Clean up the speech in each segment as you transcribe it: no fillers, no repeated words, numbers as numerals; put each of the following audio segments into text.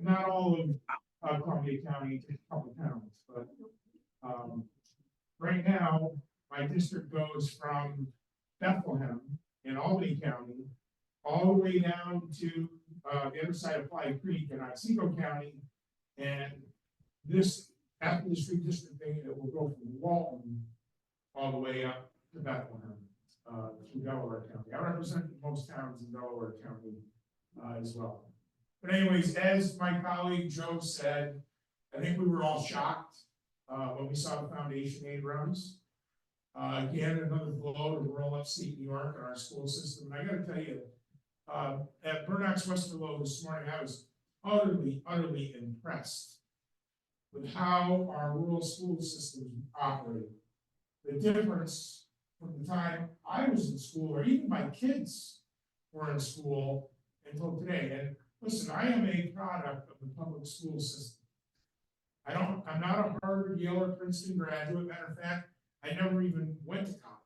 not all of Columbia County, just a couple towns, but right now, my district goes from Bethlehem in Albany County all the way down to the other side of Fly Creek in Otsego County. And this, after this redistricting, it will go from Walton all the way up to Bethlehem, through Delaware County. I represent most towns in Delaware County as well. But anyways, as my colleague Joe said, I think we were all shocked when we saw the foundation aid runs. Again, another blow to rural upstate New York and our school system. And I gotta tell you, at Burnock's Westerlo this morning, I was utterly impressed with how our rural school systems operate. The difference from the time I was in school, or even my kids were in school until today. And listen, I am a product of the public school system. I'm not a Harvard, Yale, or Princeton graduate. Matter of fact, I never even went to college.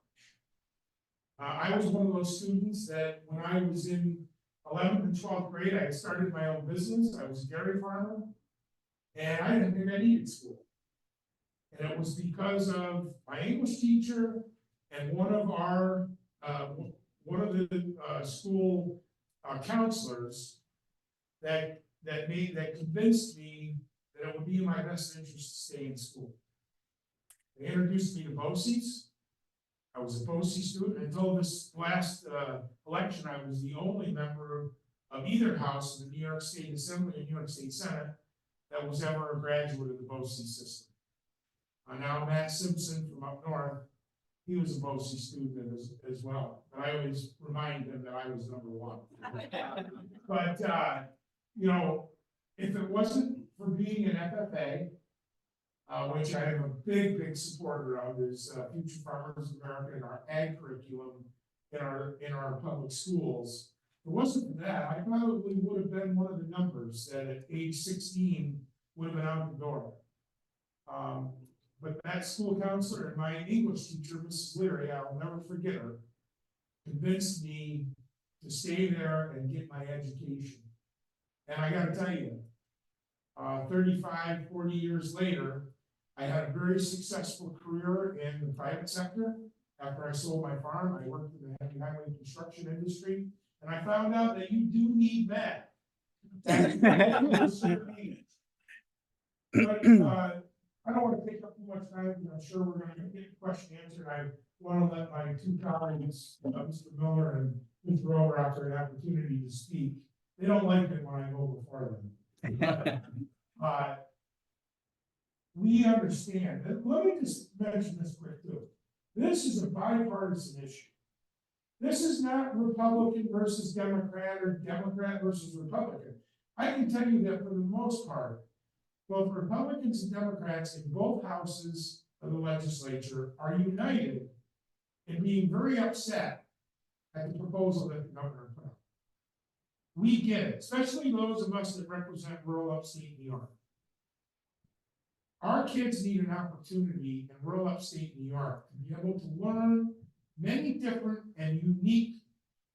I was one of those students that when I was in 11th and 12th grade, I started my own business. I was a dairy farmer, and I didn't think I needed school. And it was because of my English teacher and one of the school counselors that convinced me that it would be in my best interest to stay in school. They introduced me to BOCES. I was a BOCES student until this last election. I was the only member of either house of the New York State Assembly and New York State Senate that was ever a graduate of the BOCES system. Now Matt Simpson from up north, he was a BOCES student as well. But I always remind him that I was number one. But you know, if it wasn't for being an FFA, which I am a big supporter of, is Future Farmers of America and our ag curriculum in our public schools. If it wasn't for that, I probably would have been one of the numbers that at age 16 would have been out the door. But that school counselor and my English teacher, Mrs. Leary, I'll never forget her, convinced me to stay there and get my education. And I gotta tell you, 35, 40 years later, I had a very successful career in the private sector. After I sold my farm, I worked in the heavy highway construction industry, and I found out that you do need that. But I don't want to take up too much time, because I'm sure we're going to get the question answered. I want to let my two colleagues, Mr. Miller and Mr. Overocker, an opportunity to speak. They don't like it when I go before them. We understand. Let me just mention this quick too. This is a bipartisan issue. This is not Republican versus Democrat or Democrat versus Republican. I can tell you that for the most part, both Republicans and Democrats in both houses of the legislature are united in being very upset at the proposal that the governor put out. We get it, especially those of us that represent rural upstate New York. Our kids need an opportunity in rural upstate New York to be able to learn many different and unique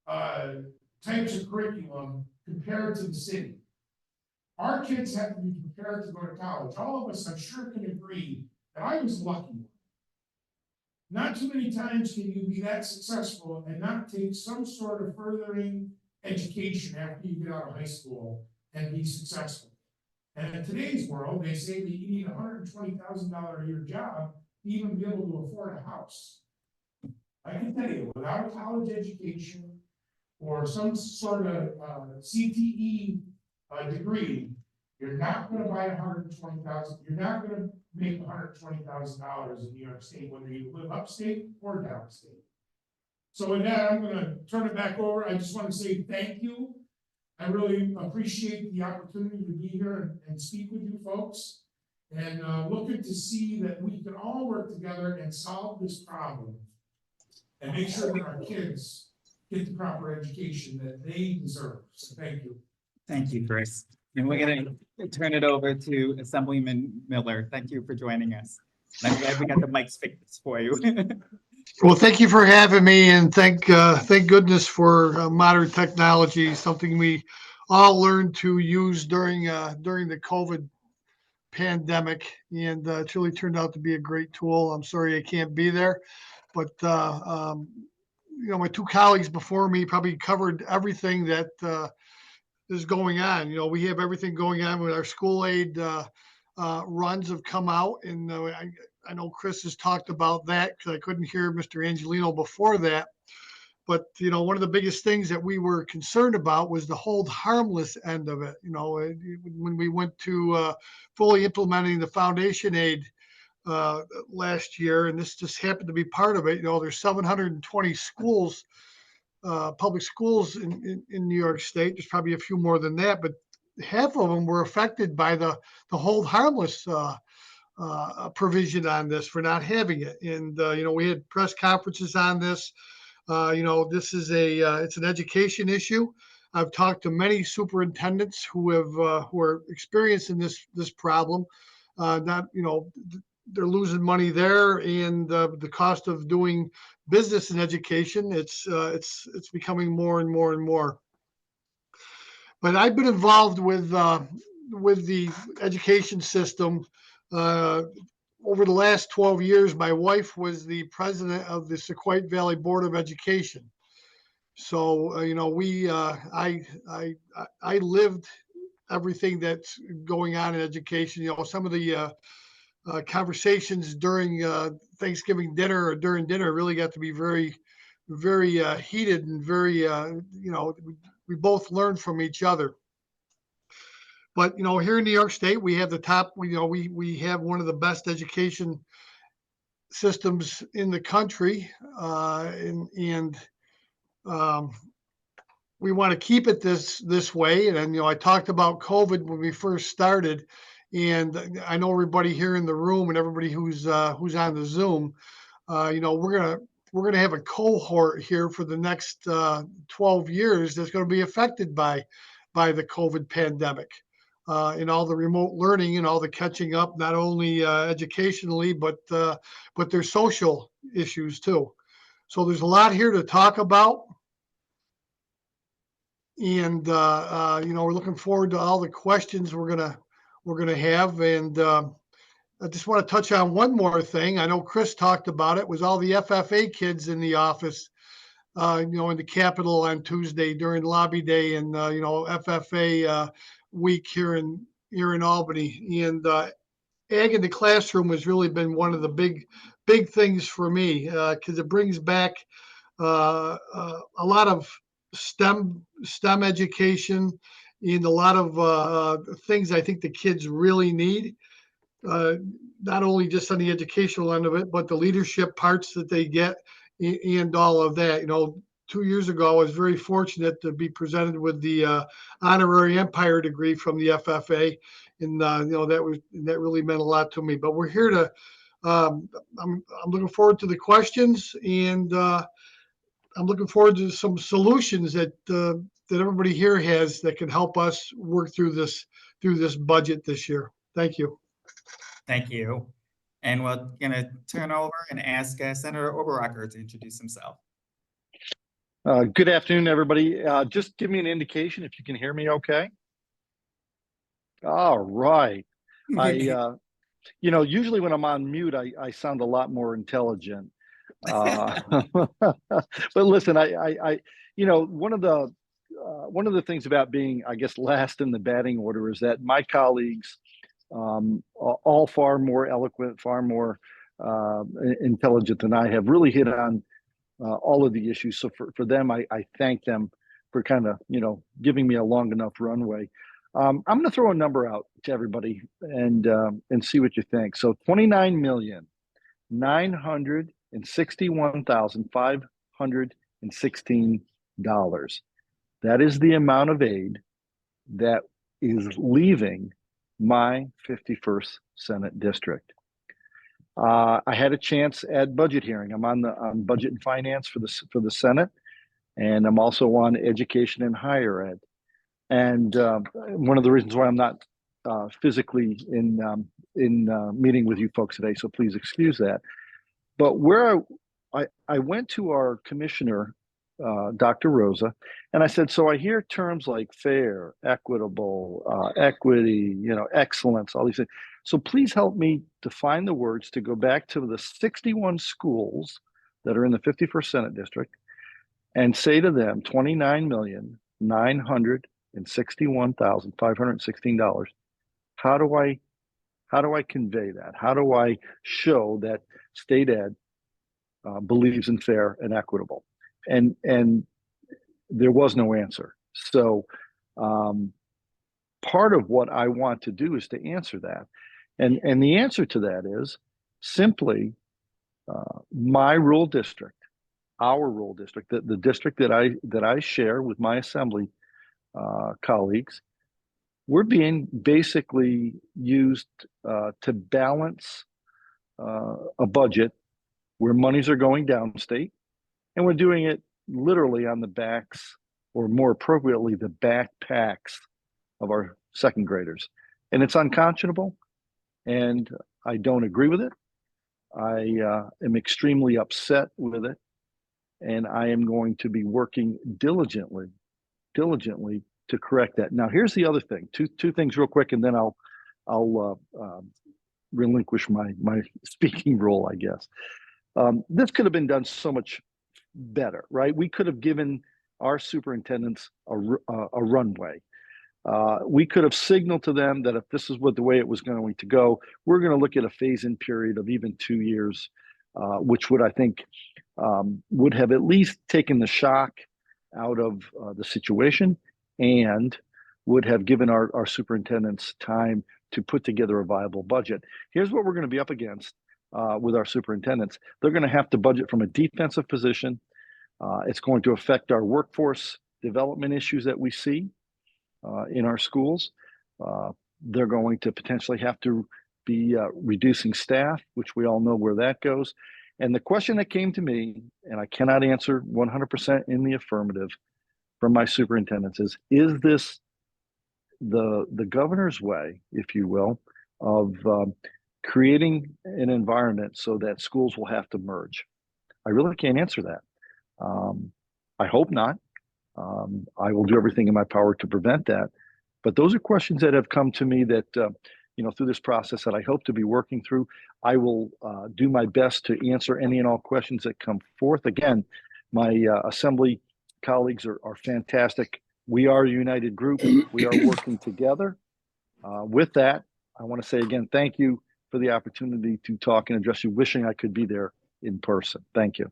types of curriculum compared to the city. Our kids have to be prepared to go to college. All of us, I'm sure, can agree that I was lucky. Not too many times can you be that successful and not take some sort of furthering education after you get out of high school and be successful. And in today's world, they say that you need a $120,000 a year job to even be able to afford a house. I can tell you, without a college education or some sort of CTE degree, you're not going to buy $120,000. You're not going to make $120,000 in New York State, whether you live upstate or downstate. So with that, I'm going to turn it back over. I just want to say thank you. I really appreciate the opportunity to be here and speak with you folks, and looking to see that we can all work together and solve this problem and make sure that our kids get the proper education that they deserve. So thank you. Thank you, Chris. And we're going to turn it over to Assemblyman Miller. Thank you for joining us. And I'm glad we got the mics fixed for you. Well, thank you for having me, and thank goodness for modern technology, something we all learned to use during the COVID pandemic, and it's really turned out to be a great tool. I'm sorry I can't be there, but my two colleagues before me probably covered everything that is going on. We have everything going on with our school aid runs have come out, and I know Chris has talked about that because I couldn't hear Mr. Angelino before that. But one of the biggest things that we were concerned about was the hold harmless end of it. When we went to fully implementing the foundation aid last year, and this just happened to be part of it. There's 720 schools, public schools in New York State. There's probably a few more than that, but half of them were affected by the hold harmless provision on this for not having it. And we had press conferences on this. This is it's an education issue. I've talked to many superintendents who are experiencing this problem. They're losing money there, and the cost of doing business in education, it's becoming more and more and more. But I've been involved with the education system over the last 12 years. My wife was the president of the Sequoia Valley Board of Education. So, I lived everything that's going on in education. Some of the conversations during Thanksgiving dinner or during dinner really got to be very, very heated and very, we both learned from each other. But here in New York State, we have the top. We have one of the best education systems in the country, and we want to keep it this way. And I talked about COVID when we first started, and I know everybody here in the room and everybody who's on the Zoom. We're gonna have a cohort here for the next 12 years that's going to be affected by the COVID pandemic. And all the remote learning and all the catching up, not only educationally, but their social issues too. So there's a lot here to talk about. And, we're looking forward to all the questions we're gonna have. And I just want to touch on one more thing. I know Chris talked about it, was all the FFA kids in the office, in the Capitol on Tuesday during Lobby Day, and, FFA week here in Albany. And ag in the classroom has really been one of the big things for me, because it brings back a lot of STEM education and a lot of things I think the kids really need, not only just on the educational end of it, but the leadership parts that they get and all of that. 2 years ago, I was very fortunate to be presented with the honorary Empire degree from the FFA, and that really meant a lot to me. But we're here to. I'm looking forward to the questions, and I'm looking forward to some solutions that everybody here has that can help us work through this budget this year. Thank you. Thank you. And we're going to turn over and ask Senator Oberrocker to introduce himself. Good afternoon, everybody. Just give me an indication if you can hear me okay. All right. Usually when I'm on mute, I sound a lot more intelligent. But listen, one of the things about being, I guess, last in the batting order is that my colleagues, all far more eloquent, far more intelligent than I have, really hit on all of the issues. So for them, I thank them for kind of, giving me a long enough runway. I'm going to throw a number out to everybody and see what you think. So $29,961,516. That is the amount of aid that is leaving my 51st Senate district. I had a chance at budget hearing. I'm on budget and finance for the Senate, and I'm also on education and higher ed. And one of the reasons why I'm not physically in meeting with you folks today, so please excuse that. But where I went to our commissioner Dr. Rosa, and I said, so I hear terms like fair, equitable, equity, excellence, all these things. So please help me define the words to go back to the 61 schools that are in the 51st Senate District and say to them $29,961,516. How do I convey that? How do I show that state ed believes in fair and equitable? And there was no answer. So part of what I want to do is to answer that. And the answer to that is simply my rural district, our rural district, the district that I share with my assembly colleagues, we're being basically used to balance a budget where monies are going downstate, and we're doing it literally on the backs, or more appropriately, the backpacks of our second graders. And it's unconscionable, and I don't agree with it. I am extremely upset with it, and I am going to be working diligently to correct that. Now, here's the other thing. Two things real quick, and then I'll relinquish my speaking role, I guess. This could have been done so much better, right? We could have given our superintendents a runway. We could have signaled to them that if this is the way it was going to go, we're going to look at a phase-in period of even 2 years, which would, I think, would have at least taken the shock out of the situation and would have given our superintendents time to put together a viable budget. Here's what we're going to be up against with our superintendents. They're going to have to budget from a defensive position. It's going to affect our workforce development issues that we see in our schools. They're going to potentially have to be reducing staff, which we all know where that goes. And the question that came to me, and I cannot answer 100% in the affirmative from my superintendents, is this the governor's way, if you will, of creating an environment so that schools will have to merge? I really can't answer that. I hope not. I will do everything in my power to prevent that. But those are questions that have come to me that, through this process that I hope to be working through. I will do my best to answer any and all questions that come forth. Again, my assembly colleagues are fantastic. We are a united group. We are working together. With that, I want to say again, thank you for the opportunity to talk and address you, wishing I could be there in person. Thank you.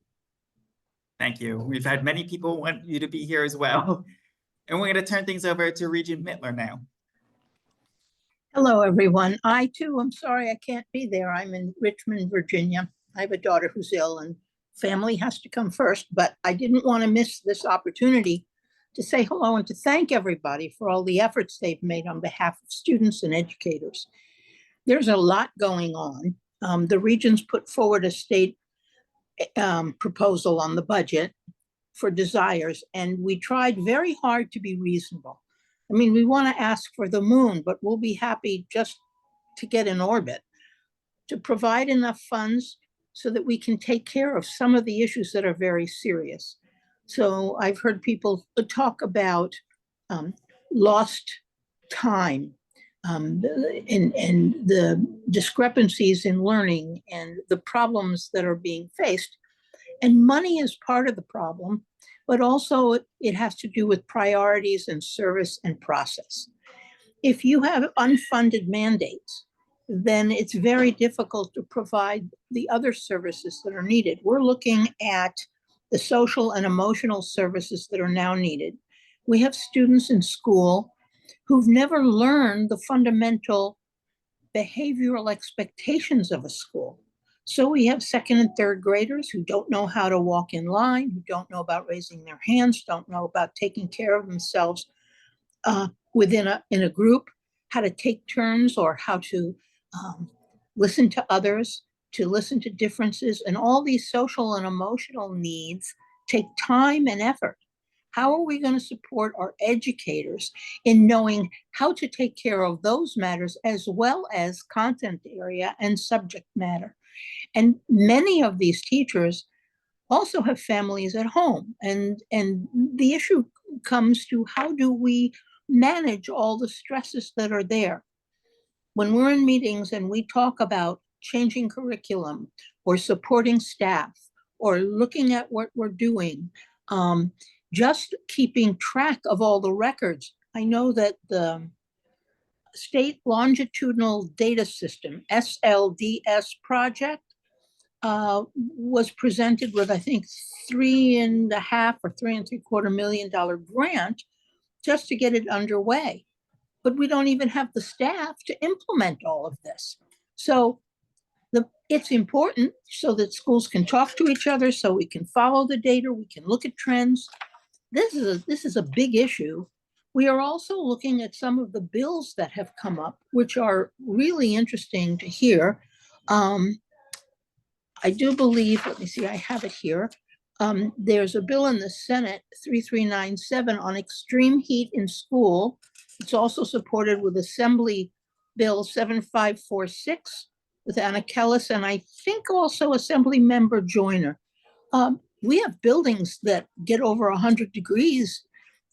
Thank you. We've had many people want you to be here as well. And we're going to turn things over to Regent Mittler now. Hello, everyone. I too, I'm sorry I can't be there. I'm in Richmond, Virginia. I have a daughter who's ill and family has to come first, but I didn't want to miss this opportunity to say hello and to thank everybody for all the efforts they've made on behalf of students and educators. There's a lot going on. The regions put forward a state proposal on the budget for desires, and we tried very hard to be reasonable. I mean, we want to ask for the moon, but we'll be happy just to get in orbit, to provide enough funds so that we can take care of some of the issues that are very serious. So I've heard people talk about lost time and the discrepancies in learning and the problems that are being faced. And money is part of the problem, but also it has to do with priorities and service and process. If you have unfunded mandates, then it's very difficult to provide the other services that are needed. We're looking at the social and emotional services that are now needed. We have students in school who've never learned the fundamental behavioral expectations of a school. So we have second and third graders who don't know how to walk in line, who don't know about raising their hands, don't know about taking care of themselves in a group, how to take turns or how to listen to others, to listen to differences. And all these social and emotional needs take time and effort. How are we going to support our educators in knowing how to take care of those matters as well as content area and subject matter? And many of these teachers also have families at home. And the issue comes to how do we manage all the stresses that are there? When we're in meetings and we talk about changing curriculum or supporting staff or looking at what we're doing, just keeping track of all the records. I know that the State Longitudinal Data System, SLDS project, was presented with, I think, $3.5 or $3.75 million grant just to get it underway. But we don't even have the staff to implement all of this. So it's important so that schools can talk to each other, so we can follow the data, we can look at trends. This is a big issue. We are also looking at some of the bills that have come up, which are really interesting to hear. I do believe, let me see, I have it here. There's a bill in the Senate, 3397, on extreme heat in school. It's also supported with Assembly Bill 7546 with Anna Kellis, and I think also Assembly Member Joyner. We have buildings that get over 100 degrees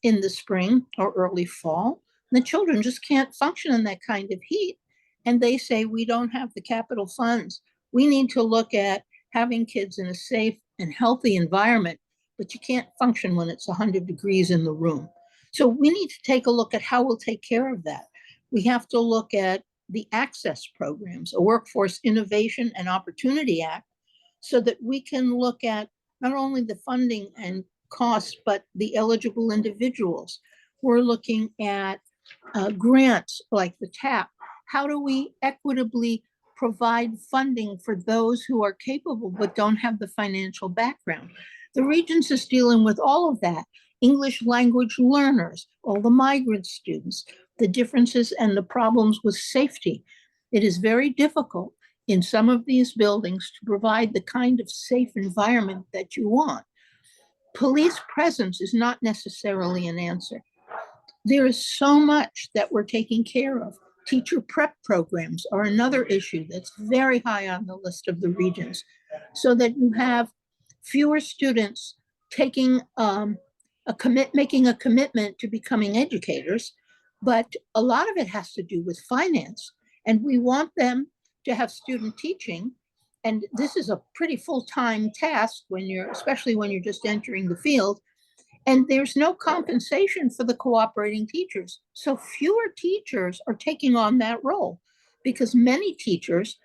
in the spring or early fall. And the children just can't function in that kind of heat. And they say, we don't have the capital funds. We need to look at having kids in a safe and healthy environment, but you can't function when it's 100 degrees in the room. So we need to take a look at how we'll take care of that. We have to look at the access programs, a Workforce Innovation and Opportunity Act, so that we can look at not only the funding and costs, but the eligible individuals. We're looking at grants like the TAP. How do we equitably provide funding for those who are capable but don't have the financial background? The Regents is dealing with all of that. English language learners, all the migrant students, the differences and the problems with safety. It is very difficult in some of these buildings to provide the kind of safe environment that you want. Police presence is not necessarily an answer. There is so much that we're taking care of. Teacher prep programs are another issue that's very high on the list of the Regents, so that you have fewer students taking making a commitment to becoming educators, but a lot of it has to do with finance. And we want them to have student teaching. And this is a pretty full-time task when especially when you're just entering the field. And there's no compensation for the cooperating teachers. So fewer teachers are taking on that role because many teachers'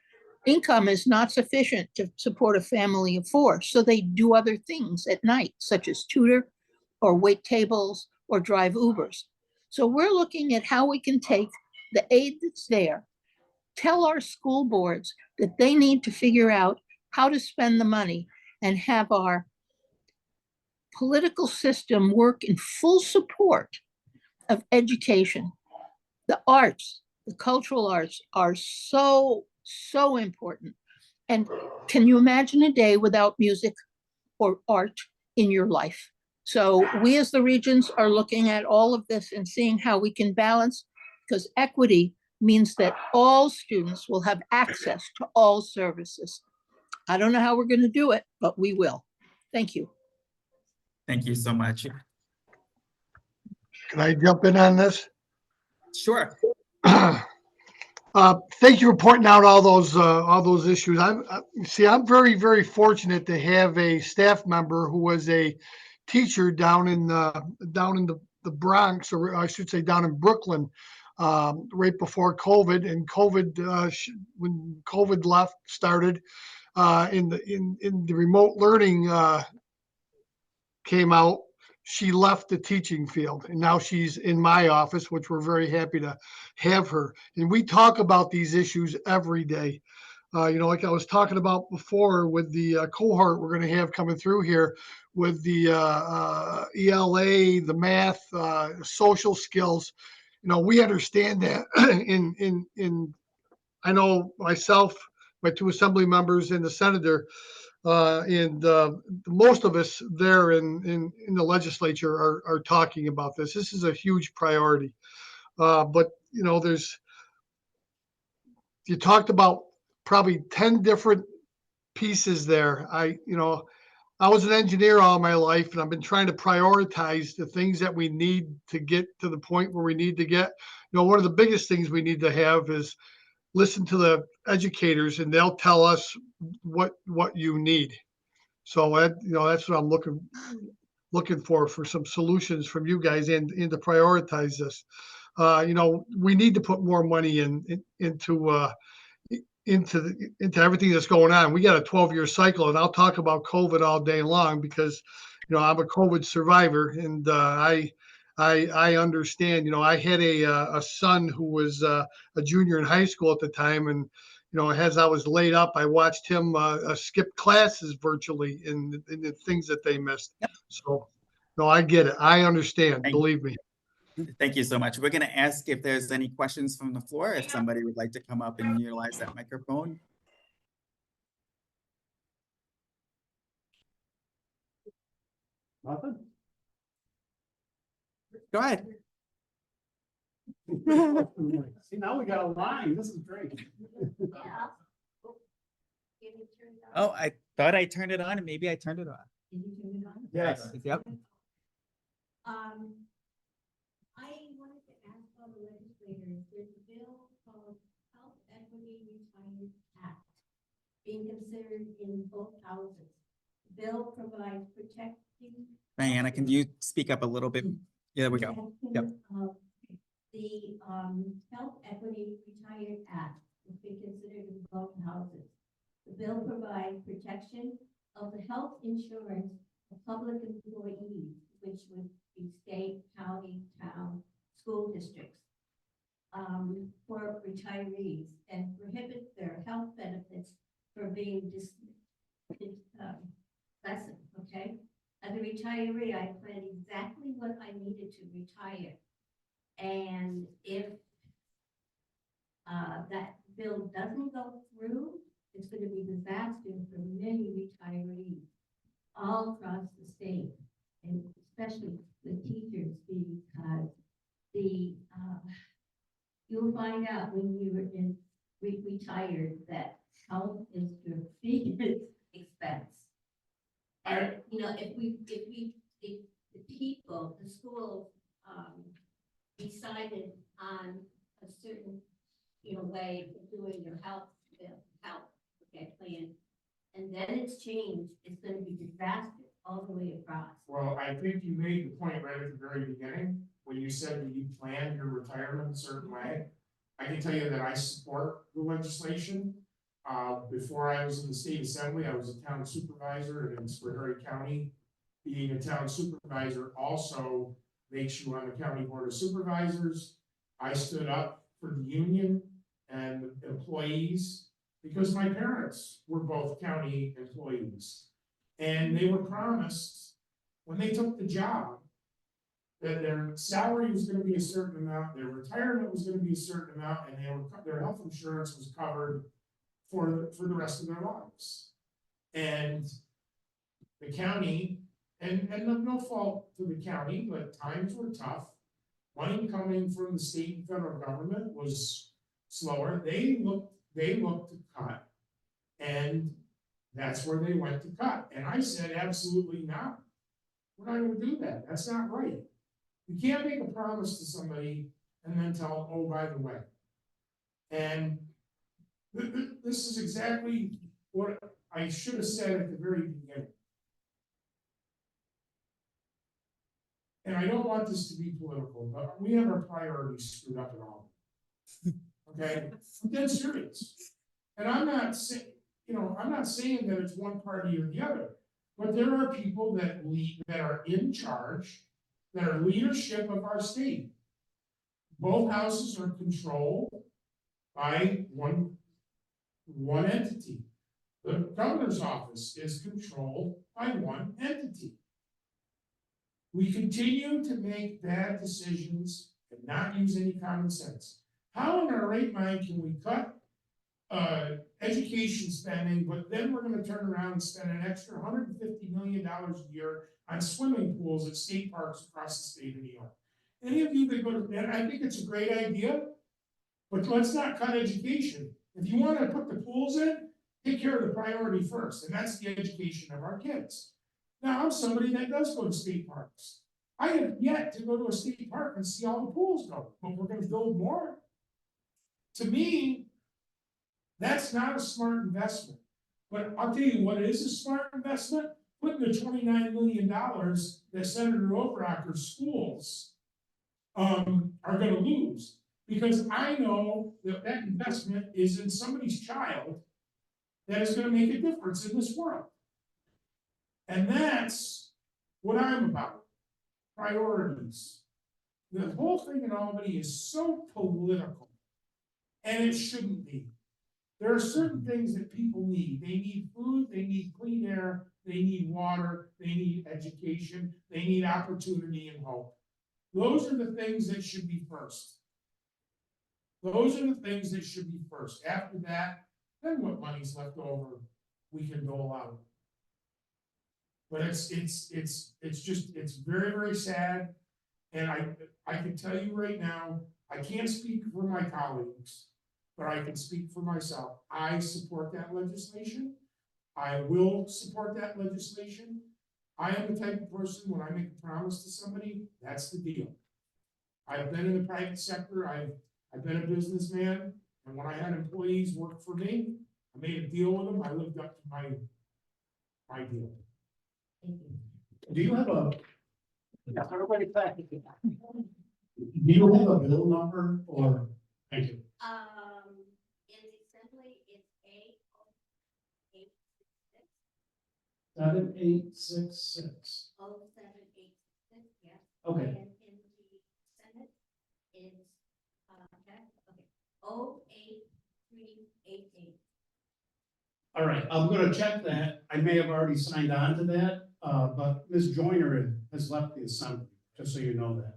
income is not sufficient to support a family of 4. So they do other things at night, such as tutor or wait tables or drive Ubers. So we're looking at how we can take the aid that's there, tell our school boards that they need to figure out how to spend the money and have our political system work in full support of education. The arts, the cultural arts are so, so important. And can you imagine a day without music or art in your life? So we as the Regents are looking at all of this and seeing how we can balance, because equity means that all students will have access to all services. I don't know how we're going to do it, but we will. Thank you. Thank you so much. Can I jump in on this? Sure. Thank you for pointing out all those issues. I'm very, very fortunate to have a staff member who was a teacher down in the Bronx, or I should say down in Brooklyn, right before COVID. And when COVID started, in the remote learning came out, she left the teaching field, and now she's in my office, which we're very happy to have her. And we talk about these issues every day. Like I was talking about before with the cohort we're going to have coming through here with the ELA, the math, social skills. We understand that. I know myself, my 2 assembly members, and the senator. And most of us there in the legislature are talking about this. This is a huge priority. But you talked about probably 10 different pieces there. I was an engineer all my life, and I've been trying to prioritize the things that we need to get to the point where we need to get. One of the biggest things we need to have is listen to the educators, and they'll tell us what you need. So that's what I'm looking for some solutions from you guys and to prioritize this. We need to put more money into everything that's going on. We got a 12-year cycle, and I'll talk about COVID all day long because, I'm a COVID survivor, and I understand. I had a son who was a junior in high school at the time, and as I was laid up, I watched him skip classes virtually in the things that they missed. So, no, I get it. I understand. Thank- Believe me. Thank you so much. We're going to ask if there's any questions from the floor, if somebody would like to come up and utilize that microphone. Nothing? Go ahead. See, now we got a line. This is great. Oh, I thought I turned it on and maybe I turned it off. Yes. Yep. I wanted to ask all the legislators, there's a bill called Health Equity Retirement Act being considered in both houses. The bill provides protecting. Diana, can you speak up a little bit? Yeah, there we go. Yep. The Health Equity Retirement Act has been considered in both houses. The bill provides protection of the health insurance of public employees, which would be state, county, town, school districts, for retirees, and prohibits their health benefits from being lessened, okay? As a retiree, I planned exactly what I needed to retire. And if that bill doesn't go through, it's going to be disaster for many retirees all across the state, and especially the teachers, because you'll find out when you're retired that health is your biggest expense. And if the people, the schools, decided on a certain way of doing their health plan, and then it's changed, it's going to be disaster all the way across. Well, I think you made the point right at the very beginning, when you said that you planned your retirement a certain way. I can tell you that I support the legislation. Before I was in the state assembly, I was a town supervisor in Schoharie County. Being a town supervisor also makes you on the county board of supervisors. I stood up for the union and employees because my parents were both county employees. And they were promised, when they took the job, that their salary was gonna be a certain amount, their retirement was gonna be a certain amount, and their health insurance was covered for the rest of their lives. And the county, and no fault to the county, but times were tough. Money coming from the state and federal government was slower. They looked to cut, and that's where they went to cut. And I said, absolutely not. We're not gonna do that. That's not right. You can't make a promise to somebody and then tell them, oh, by the way. And this is exactly what I should have said at the very beginning. And I don't want this to be political, but we have our priorities screwed up at all. Okay, I'm dead serious. And I'm not saying, I'm not saying that it's one party or the other, but there are people that are in charge, that are leadership of our state. Both houses are controlled by one entity. The governor's office is controlled by one entity. We continue to make bad decisions and not use any common sense. How in our right mind can we cut education spending, but then we're gonna turn around and spend an extra $150 million a year on swimming pools at state parks across the state of New York? Any of you that go to, and I think it's a great idea, but let's not cut education. If you wanna put the pools in, take care of the priority first, and that's the education of our kids. Now, I'm somebody that does go to state parks. I have yet to go to a state park and see all the pools go, but we're gonna build more. To me, that's not a smart investment. But I'll tell you what is a smart investment, putting the $29 million that Senator Overacker's schools are gonna lose. Because I know that that investment is in somebody's child that is gonna make a difference in this world. And that's what I'm about, priorities. The whole thing in Albany is so political, and it shouldn't be. There are certain things that people need. They need food, they need clean air, they need water, they need education, they need opportunity and hope. Those are the things that should be first. Those are the things that should be first. After that, then what money's left over, we can dole out. But it's very, very sad. And I can tell you right now, I can't speak for my colleagues, but I can speak for myself. I support that legislation. I will support that legislation. I am the type of person, when I make a promise to somebody, that's the deal. I've been in the private sector, I've been a businessman, and when I had employees work for me, I made a deal with them, I lived up to my deal. Thank you. Do you have a? Yeah, everybody back. Do you have a bill number or? Thank you. In the assembly, it's A 7866. 0866, yeah. Okay, And in the Senate, it's, okay, 08388. all right, I'm gonna check that. I may have already signed on to that, but Ms. Joyner has left the assembly, just so you know that.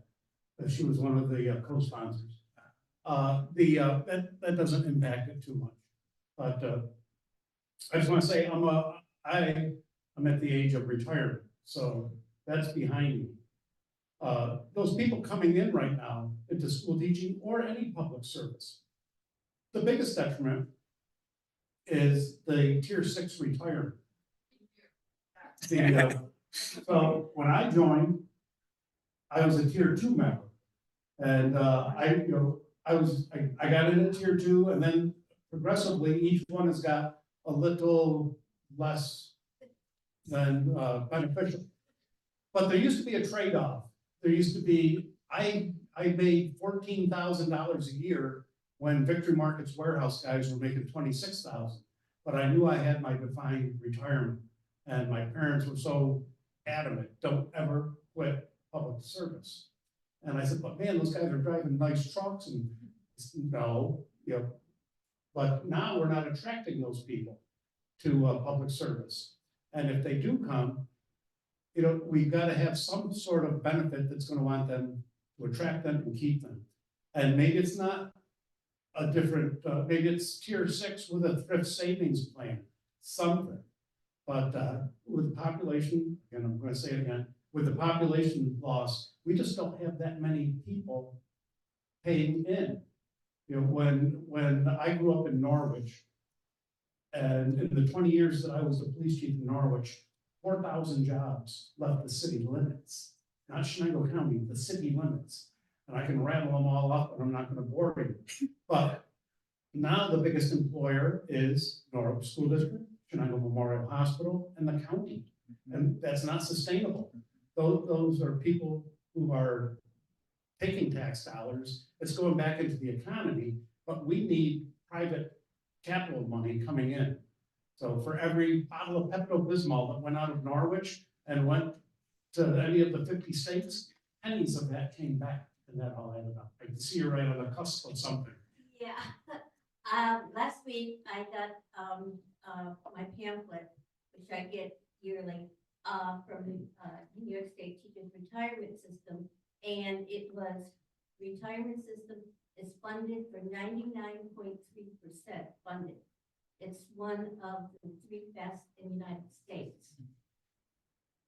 She was one of the co-sponsors. That doesn't impact it too much. But I just wanna say, I'm at the age of retirement, so that's behind me. Those people coming in right now into school teaching or any public service, the biggest detriment is the tier 6 retirement. So when I joined, I was a tier 2 member. And I got in at tier 2, and then progressively, each one has got a little less than beneficial. But there used to be a trade-off. There used to be, I made $14,000 a year when Victory Markets warehouse guys were making $26,000. But I knew I had my defined retirement, and my parents were so adamant, don't ever quit public service. And I said, but man, those guys are driving nice trucks, and no, you know. But now we're not attracting those people to public service. And if they do come, you know, we've got to have some sort of benefit that's going to want them to attract them and keep them. And maybe it's not a different, maybe it's tier 6 with a thrift savings plan, something. But with the population, and I'm going to say it again, with the population loss, we just don't have that many people paying in. You know, when I grew up in Norwich, and in the 20 years that I was the police chief in Norwich, 4,000 jobs left the city limits, not Chenango County, the city limits. And I can rattle them all up, and I'm not going to bore you. But now the biggest employer is Norwich School District, Chenango Memorial Hospital, and the county. And that's not sustainable. Those are people who are taking tax dollars. It's going back into the economy, but we need private capital money coming in. So for every bottle of Pepto-Bismol that went out of Norwich and went to any of the 50 states, pennies of that came back, and that all added up. I can see you're right on the cusp of something. Yeah, last week I got, my pamphlet, which I get yearly, from the New York State Teachers Retirement System. And it was, retirement system is funded for 99.3% funded. It's one of the 3 best in the United States.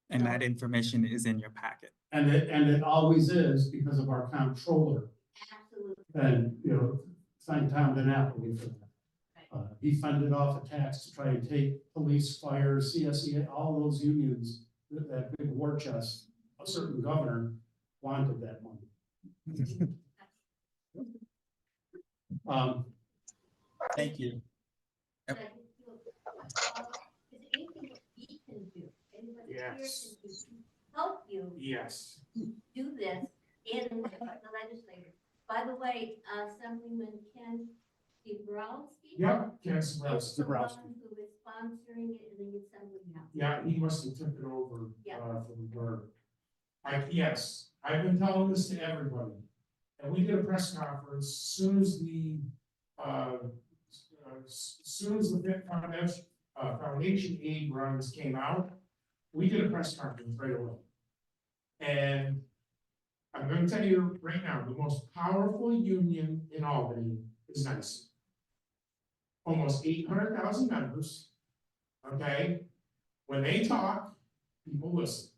And that information is in your packet. And it always is because of our comptroller. Absolutely. And, you know, thank Tom DiNapoli for that. He funded off a tax to try and take police, fire, CSEA, all those unions that big war chest, a certain governor wanted that money. Thank you. Is there anything that we can do, anyone here Yes. can do to help you Yes. do this in the legislature? By the way, Assemblyman Ken Zebrowski. Yep, Ken Is the Zebrowski. one who is sponsoring it in the Assembly House. Yeah, he must have took it over, Yeah. from her. Yes, I've been telling this to everybody. And we did a press conference soon as the, soon as the foundation aid runs came out, we did a press conference right away. And I'm gonna tell you right now, the most powerful union in Albany is NICE. Almost 800,000 members, okay? When they talk, people listen.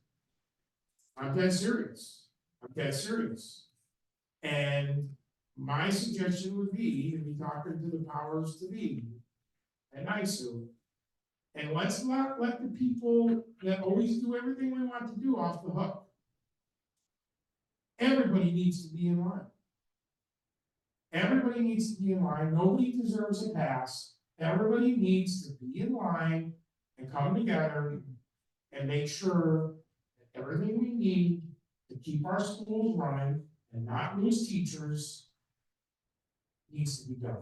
I'm dead serious. I'm dead serious. And my suggestion would be to be talking to the powers to be at NISU. And let's not let the people that always do everything we want to do off the hook. Everybody needs to be in line. Everybody needs to be in line. Nobody deserves a pass. Everybody needs to be in line and come together and make sure that everything we need to keep our schools running and not lose teachers needs to be done.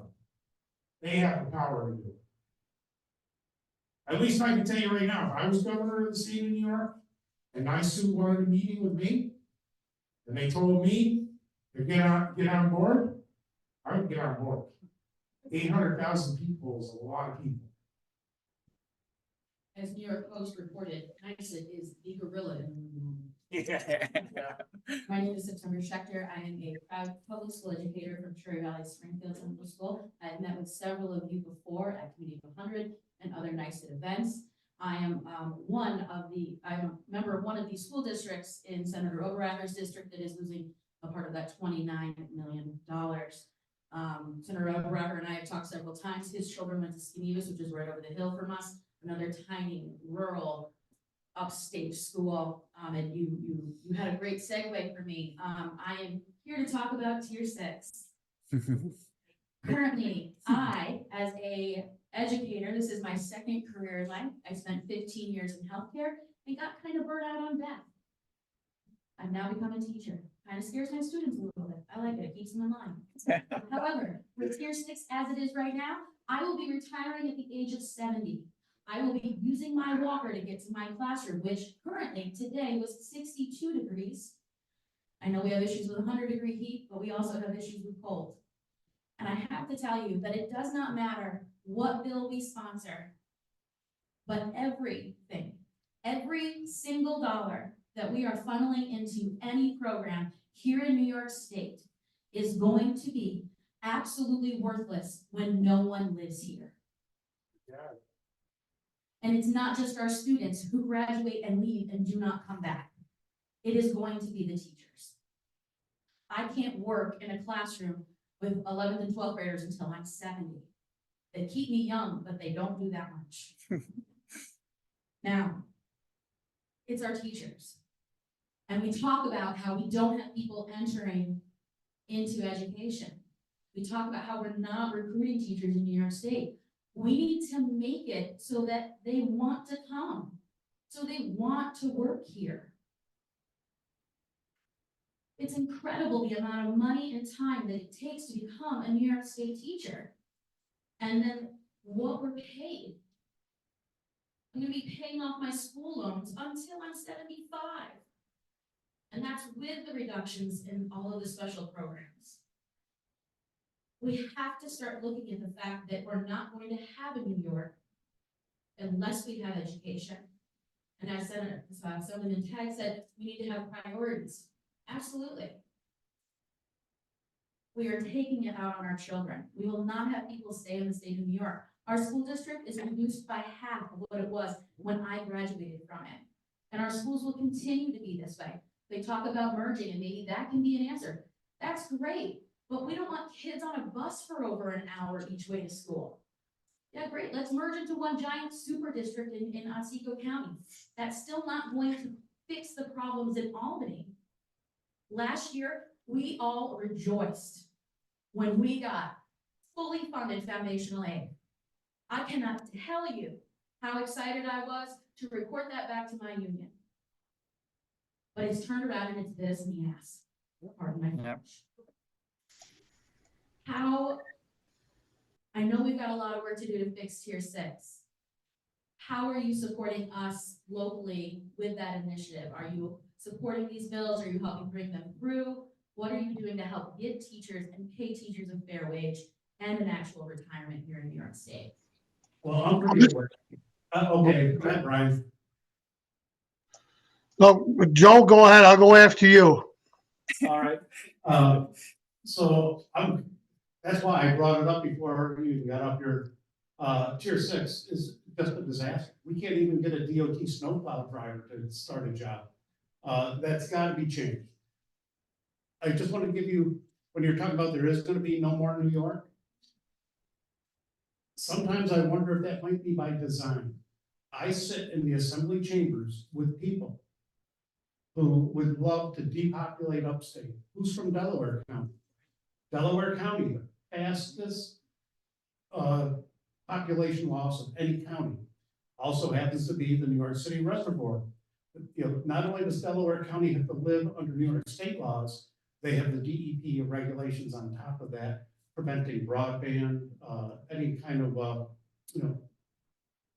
They have the power to do it. At least I can tell you right now, if I was governor of the state of New York and NISU wanted a meeting with me, and they told me to get on board, I would get on board. 800,000 people is a lot of people. As New York Post reported, NISA is the gorilla in the room. Yeah. My name is September Schechter. I am a proud public school educator from Cherry Valley Springfield Central School. I've met with several of you before at Community 100 and other NISA events. I am I'm a member of one of these school districts in Senator Oberacker's district that is losing a part of that $29 million. Senator Oberacker and I have talked several times. His children went to Skenevis, which is right over the hill from us, another tiny rural upstate school. And you had a great segue for me. I am here to talk about Tier 6. Currently, I, as a educator, this is my second career in life. I spent 15 years in healthcare and got kind of burnt out on death. I've now become a teacher. Kind of scares my students a little bit. I like it. It keeps them in line. However, with Tier 6 as it is right now, I will be retiring at the age of 70. I will be using my walker to get to my classroom, which currently today was 62 degrees. I know we have issues with 100-degree heat, but we also have issues with cold. And I have to tell you that it does not matter what bill we sponsor, but everything, every single dollar that we are funneling into any program here in New York State is going to be absolutely worthless when no one lives here. Yeah. And it's not just our students who graduate and leave and do not come back. It is going to be the teachers. I can't work in a classroom with 11th and 12th graders until I'm 70. They keep me young, but they don't do that much. Now, it's our teachers. And we talk about how we don't have people entering into education. We talk about how we're not recruiting teachers in New York State. We need to make it so that they want to come, so they want to work here. It's incredible the amount of money and time that it takes to become a New York State teacher. And then what we're paid. I'm gonna be paying off my school loans until I'm 75. And that's with the reductions in all of the special programs. We have to start looking at the fact that we're not going to have a New York unless we have education. And as Assemblyman Tagg said, we need to have priorities. Absolutely. We are taking it out on our children. We will not have people stay in the state of New York. Our school district is reduced by half of what it was when I graduated from it. And our schools will continue to be this way. They talk about merging and maybe that can be an answer. That's great, but we don't want kids on a bus for over an hour each way to school. Yeah, great. Let's merge into one giant super district in Otsego County. That's still not going to fix the problems in Albany. Last year, we all rejoiced when we got fully funded foundational aid. I cannot tell you how excited I was to report that back to my union. But it's turned around and it's bit us in the ass. Pardon my Yep. French. How, I know we've got a lot of work to do to fix tier 6. How are you supporting us locally with that initiative? Are you supporting these bills? Are you helping bring them through? What are you doing to help give teachers and pay teachers a fair wage and an actual retirement here in New York State? Well, I'm pretty aware. Okay, go ahead, Brian. No, Joe, go ahead. I'll go after you. All right. So that's why I brought it up before you even got up here. Tier 6 is just a disaster. We can't even get a DOT snowplow driver to start a job. That's gotta be changed. I just want to give you, when you're talking about there is gonna be no more New York. Sometimes I wonder if that might be by design. I sit in the assembly chambers with people who would love to depopulate upstate. Who's from Delaware County? Delaware County, the fastest population loss of any county. Also happens to be the New York City Reservoir. You know, not only does Delaware County have to live under New York state laws, they have the DEP regulations on top of that, preventing broadband, any kind of,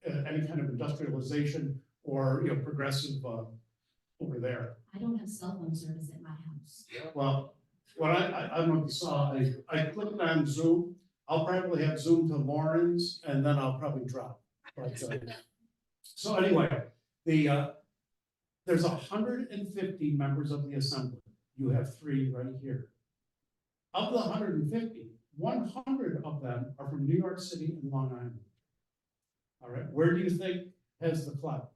any kind of industrialization or, progressive over there. I don't have cell phone service at my house. Well, what I don't know if you saw, I clicked on Zoom. I'll probably have Zoom to Lawrence and then I'll probably drop. But, so anyway, there's 150 members of the assembly. You have 3 right here. Of the 150, 100 of them are from New York City and Long Island. All right, where do you think has the clout?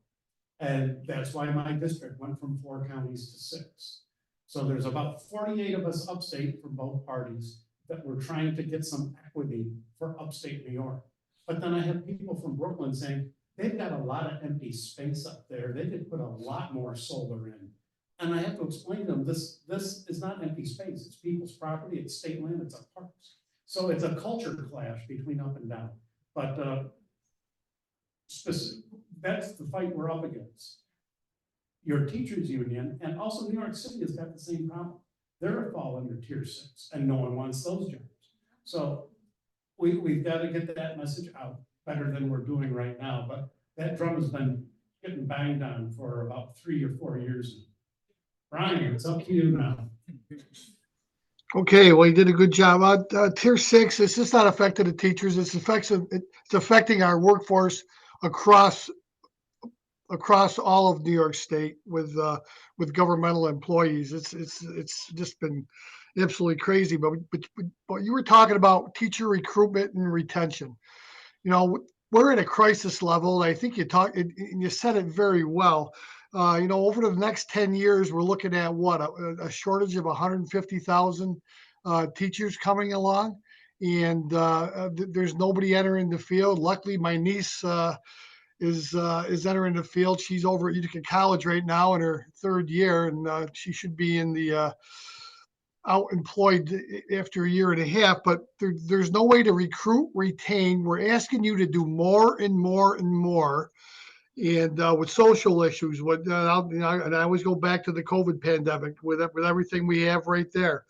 And that's why my district went from 4 counties to 6. So there's about 48 of us upstate from both parties that we're trying to get some equity for upstate New York. But then I have people from Brooklyn saying, they've got a lot of empty space up there. They could put a lot more solar in. And I have to explain to them, this is not empty space. It's people's property, it's state land, it's a parks. So it's a culture clash between up and down. But that's the fight we're up against. Your teachers union and also New York City has got the same problem. They're fall under tier 6 and no one wants those jobs. So we've got to get that message out better than we're doing right now. But that drum has been getting banged on for about 3 or 4 years. Brian, it's up to you now. Okay, well, you did a good job. Tier 6, it's just not affecting the teachers. It's affecting our workforce across all of New York State with governmental employees. It's just been absolutely crazy. But you were talking about teacher recruitment and retention. We're at a crisis level. And I think you said it very well. Over the next 10 years, we're looking at what a shortage of 150,000 teachers coming along, and there's nobody entering the field. Luckily, my niece is entering the field. She's over at Utica College right now in her 3rd year, and she should be in the out employed after a year and a half. But there's no way to recruit, retain. We're asking you to do more and more and more. And with social issues, and I always go back to the COVID pandemic with everything we have right there.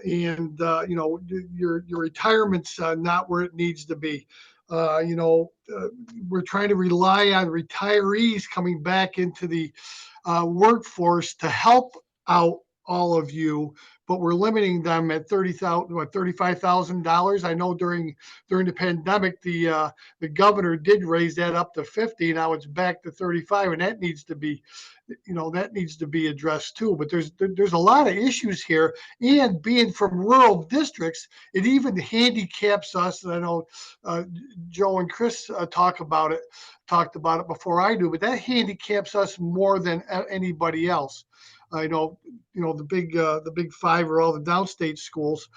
Your retirement's not where it needs to be. We're trying to rely on retirees coming back into the workforce to help out all of you, but we're limiting them at $35,000. I know during the pandemic, the governor did raise that up to 50. Now it's back to 35, and that needs to be addressed too. But there's a lot of issues here, and being from rural districts, it even handicaps us. And I know Joe and Chris talked about it before I do, but that handicaps us more than anybody else. I know, the big 5 are all the downstate schools.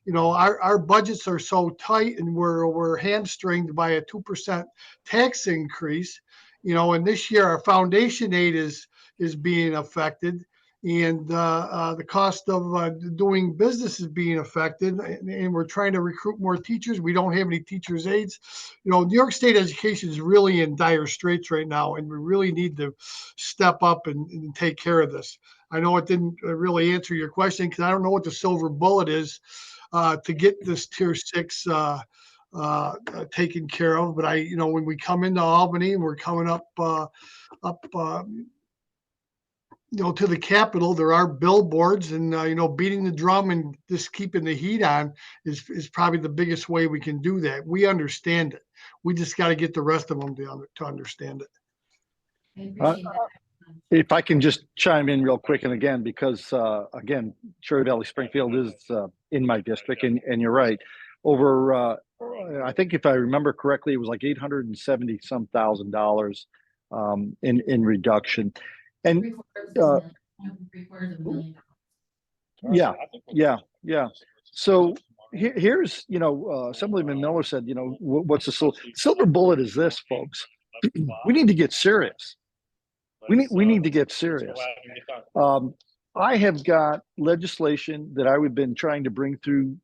you know, our budgets are so tight and we're hamstringed by a 2% tax increase, you know, and this year our foundation aid is being affected, and the cost of doing business is being affected, and we're trying to recruit more teachers. We don't have any teachers aides. You know, New York State education is really in dire straits right now, and we really need to step up and take care of this. I know it didn't really answer your question because I don't know what the silver bullet is to get this tier 6 taken care of. But you know, when we come into Albany and we're coming up, you know, to the Capitol, there are billboards, and you know, beating the drum and just keeping the heat on is probably the biggest way we can do that. We understand it. We just got to get the rest of them to understand it. I appreciate that. If I can just chime in real quick, and again, because again, Cherry Valley Springfield is in my district, and you're right. Over, I think if I remember correctly, it was like $870 some thousand in reduction. And Three-quarters of a million. yeah. So here's, you know, Assemblyman Miller said, you know, what's the silver bullet is this, folks? We need to get serious. We need to get serious. I have got legislation that I've been trying to bring through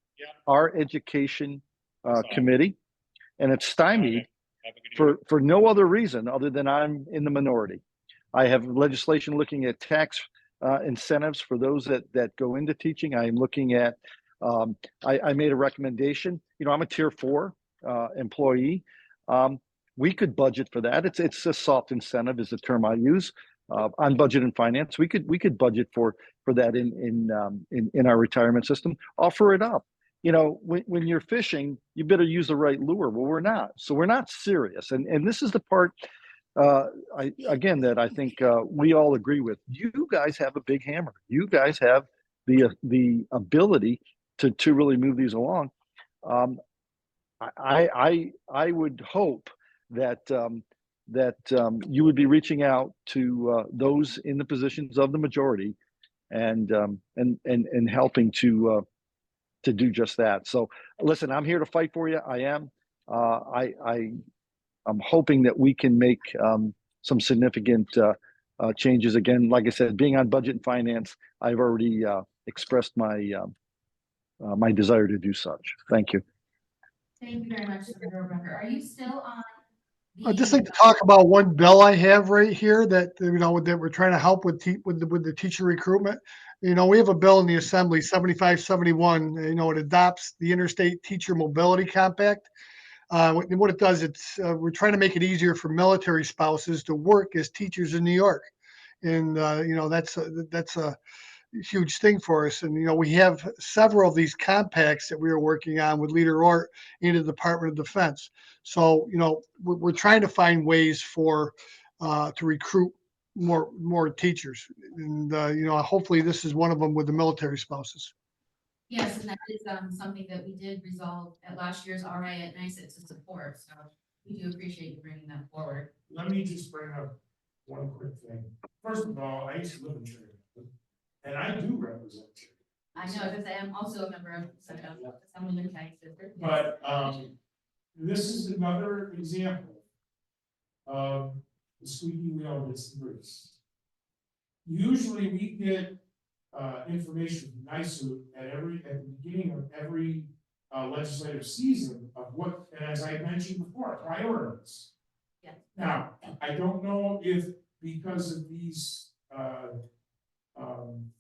our education committee, and it's stymied for no other reason other than I'm in the minority. I have legislation looking at tax incentives for those that go into teaching. I am looking at, I made a recommendation. You know, I'm a tier 4 employee. We could budget for that. It's a soft incentive is the term I use on budget and finance. We could budget for that in our retirement system. Offer it up. You know, when you're fishing, you better use the right lure. Well, we're not. So we're not serious. And this is the part that I think we all agree with. You guys have a big hammer. You guys have the ability to really move these along. I would hope that you would be reaching out to those in the positions of the majority and helping to do just that. So listen, I'm here to fight for you. I am. I'm hoping that we can make some significant changes. Again, like I said, being on budget and finance, I've already expressed my my desire to do such. Thank you. Thank you very much, Senator Rucker. Are you still on? I'd just like to talk about one bill I have right here that, you know, that we're trying to help with the teacher recruitment. You know, we have a bill in the Assembly, 7571. You know, it adopts the Interstate Teacher Mobility Compact. What it does, we're trying to make it easier for military spouses to work as teachers in New York, and you know, that's a huge thing for us. And you know, we have several of these compacts that we are working on with Leader Ort in the Department of Defense. So you know, we're trying to find ways to recruit more teachers, and you know, hopefully this is one of them with the military spouses. Yes, and that is something that we did resolve at last year's RA at NICET to support. So we do appreciate you bringing that forward. Let me just bring up one quick thing. First of all, I used to live in Cherry, and I do represent Cherry. I know, because I am also a member of Assemblyman Tagg's district. But this is another example of the squeaky wheel gets the grease. Usually we get information from NYSU at the beginning of every legislative season of what, and as I mentioned before, priorities. Yeah. Now, I don't know if because of these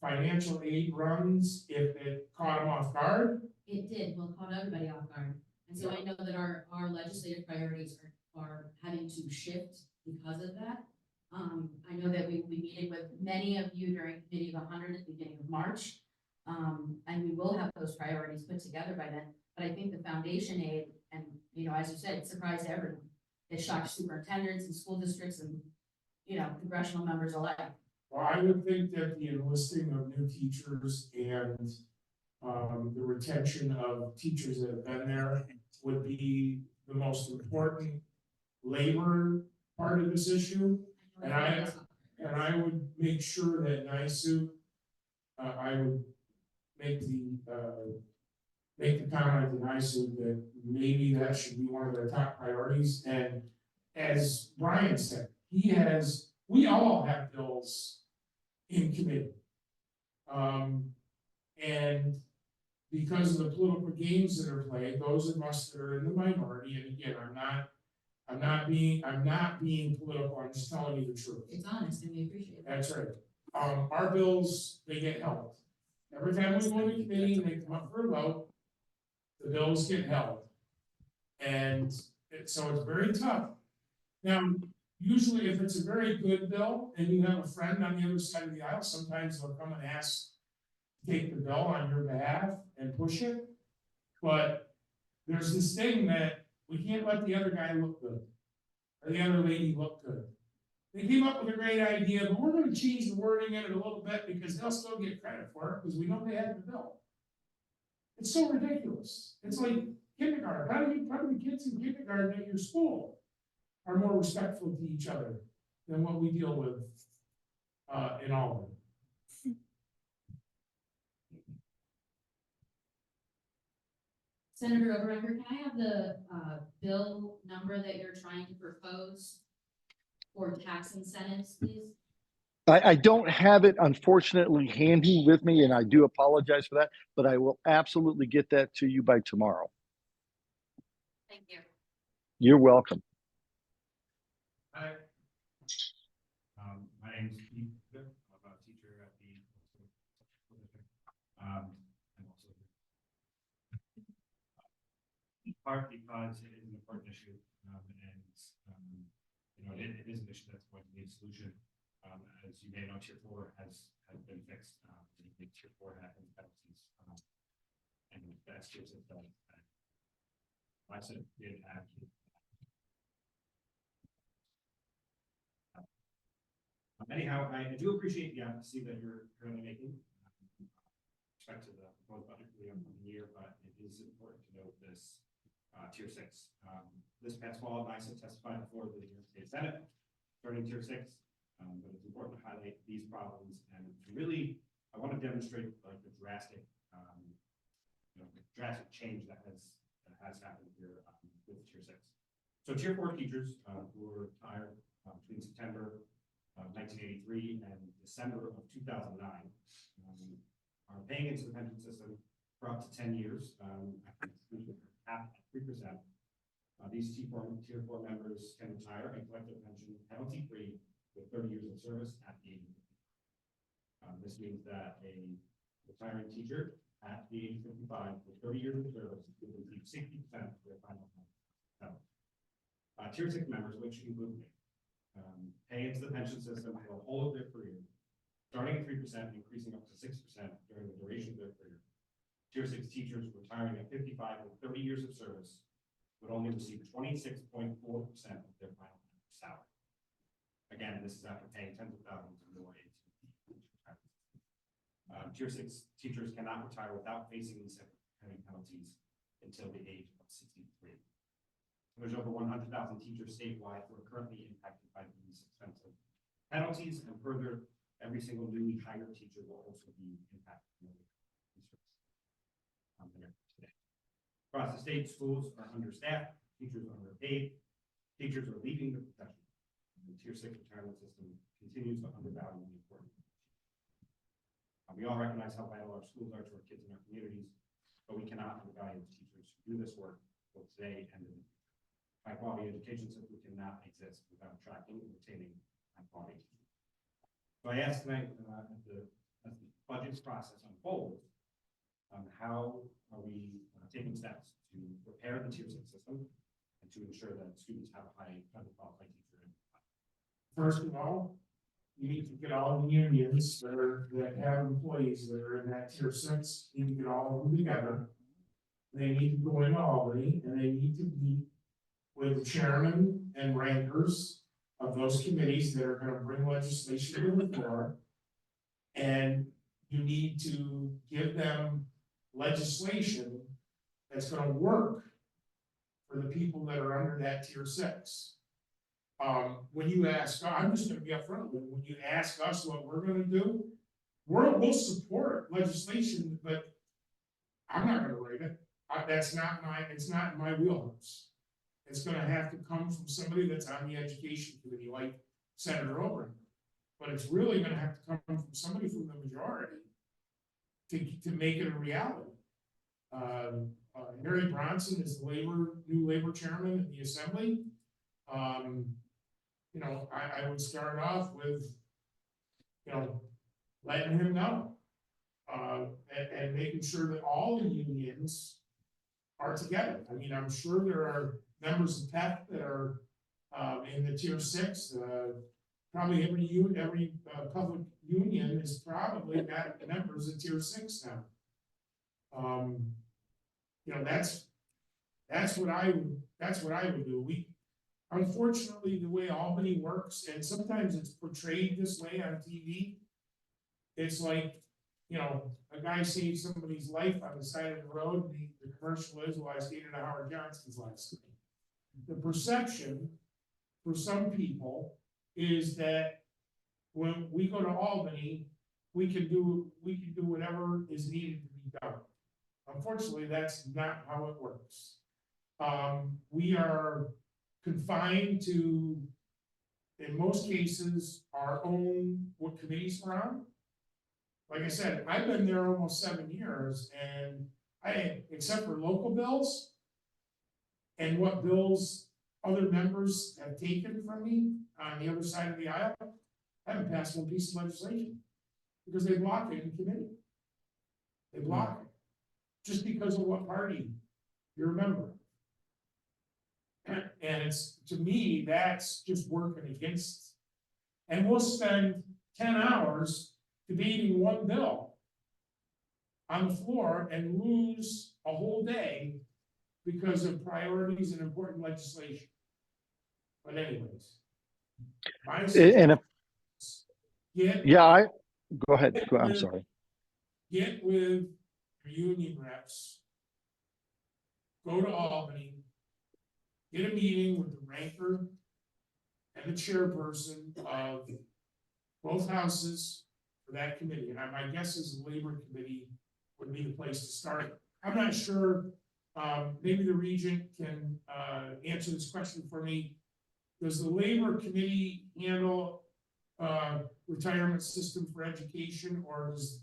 financial aid runs, if it caught them off guard. It did, well, caught everybody off guard. And so I know that our legislative priorities are having to shift because of that. I know that we will be meeting with many of you during Committee of 100 at the beginning of March. And we will have those priorities put together by then. But I think the foundation aid, and you know, as you said, it surprised everyone. It shocked superintendents and school districts and, you know, congressional members alike. Well, I would think that the enlisting of new teachers and the retention of teachers that have been there would be the most important labor part of this issue. And I would make sure that NYSU, I would make the make the comment that I said that maybe that should be one of their top priorities, and as Brian said, we all have bills in committee. And because of the political games that are played, those of us that are in the minority, and again, I'm not being political, I'm just telling you the truth. It's honest and we appreciate that. That's right. Our bills, they get held. Every time we go to committee and they come up for a vote, the bills get held. And so it's very tough. Now, usually if it's a very good bill and you have a friend on the other side of the aisle, sometimes they'll come and ask, take the bill on your behalf and push it. But there's this thing that we can't let the other guy look good, or the other lady look good. They came up with a great idea, but we're gonna change the wording in it a little bit because they'll still get credit for it, because we know they had the bill. It's so ridiculous. It's like kindergarten. How do the kids in kindergarten at your school are more respectful to each other than what we deal with in Albany? Senator Overrecker, can I have the bill number that you're trying to propose for tax incentives, please? I don't have it unfortunately handy with me, and I do apologize for that, but I will absolutely get that to you by tomorrow. Thank you. You're welcome. Hi. My name's Keith. I'm a teacher at the I'm also in part because it is an important issue, and you know, it is an issue that's going to need a solution. As you may know, Tier 4 has been fixed. Tier 4 has penalties, and that's Tier 6 does. I said did have. Anyhow, I do appreciate the advocacy that you're currently making with respect to the proposed budget for the upcoming year, but it is important to note this Tier 6. This past fall, NISA testified before the New York State Senate starting Tier 6, but it's important to highlight these problems and to really, I want to demonstrate like the drastic, drastic change that has happened here with Tier 6. So Tier 4 teachers who were retired between September 1983 and December of 2009 are paying into the pension system for up to 10 years at 3%. These Tier 4 members can retire and collect their pension penalty-free with 30 years of service at the age of 50. This means that a retiring teacher at the age of 55 with 30 years of service will receive 60% of their final penalty. Tier 6 members, which include me, pay into the pension system for the whole of their career, starting at 3% and increasing up to 6% during the duration of their career. Tier 6 teachers retiring at 55 with 30 years of service would only receive 26.4% of their final salary. Again, this is after paying tens of thousands more into Tier 6 teachers cannot retire without facing these penalties until the age of 63. There's over 100,000 teachers statewide who are currently impacted by these expensive penalties, and further, every single newly hired teacher will also be impacted. Across the state, schools are understaffed, teachers are underpaid, teachers are leaving the profession. The Tier 6 retirement system continues to undervalue the important. We all recognize how vital our schools are to our kids and our communities, but we cannot undervalue the teachers who do this work both today and in the future. High quality education simply cannot exist without attracting and retaining high quality teachers. So I asked tonight as the budget process unfolds, how are we taking steps to prepare the Tier 6 system and to ensure that students have a highly qualified teacher? First of all, you need to get all the unions that have employees that are in that Tier 6, you need to get all of them together. They need to go into Albany and they need to meet with the chairman and rankers of those committees that are gonna bring legislation to the floor. And you need to give them legislation that's gonna work for the people that are under that Tier 6. When you ask, I'm just gonna be upfront with you, when you ask us what we're gonna do, we'll support legislation, but I'm not gonna write it. That's not it's not in my wheelhouse. It's gonna have to come from somebody that's on the education committee, like Senator Owen. But it's really gonna have to come from somebody from the majority to make it a reality. Harry Bronson is the new labor chairman in the assembly. You know, I would start off with, you know, letting him know. And making sure that all the unions are together. I mean, I'm sure there are members of PEP that are in the tier 6. Probably every public union has probably got members of tier 6 now. You know, that's what I would do. Unfortunately, the way Albany works, and sometimes it's portrayed this way on TV, it's like, you know, a guy saved somebody's life on the side of the road, and the commercial is, well, I stayed at Howard Johnson's last night. The perception for some people is that when we go to Albany, we can do whatever is needed to be done. Unfortunately, that's not how it works. We are confined to, in most cases, our own, what committees we're on. Like I said, I've been there almost 7 years, and except for local bills and what bills other members have taken from me on the other side of the aisle, I haven't passed one piece of legislation because they block it in committee. They block it just because of what party you're a member of. And it's, to me, that's just working against. And we'll spend 10 hours debating one bill on the floor and lose a whole day because of priorities and important legislation. But anyways. And go ahead. I'm sorry. Get with your union reps. Go to Albany. Get a meeting with the ranker and the chairperson of both houses for that committee. And my guess is the labor committee would be the place to start. I'm not sure, maybe the regent can answer this question for me. Does the labor committee handle retirement system for education, or does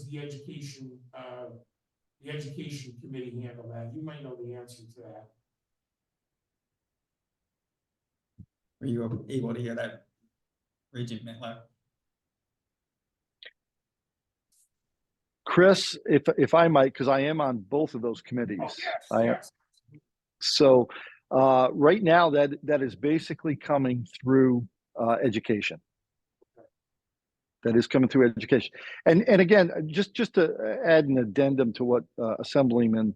the education committee handle that? You might know the answer to that. Were you able to hear that, Regent Mitler? Chris, if I might, because I am on both of those committees. Yes. So right now that is basically coming through education. That is coming through education. And again, just to add an addendum to what Assemblyman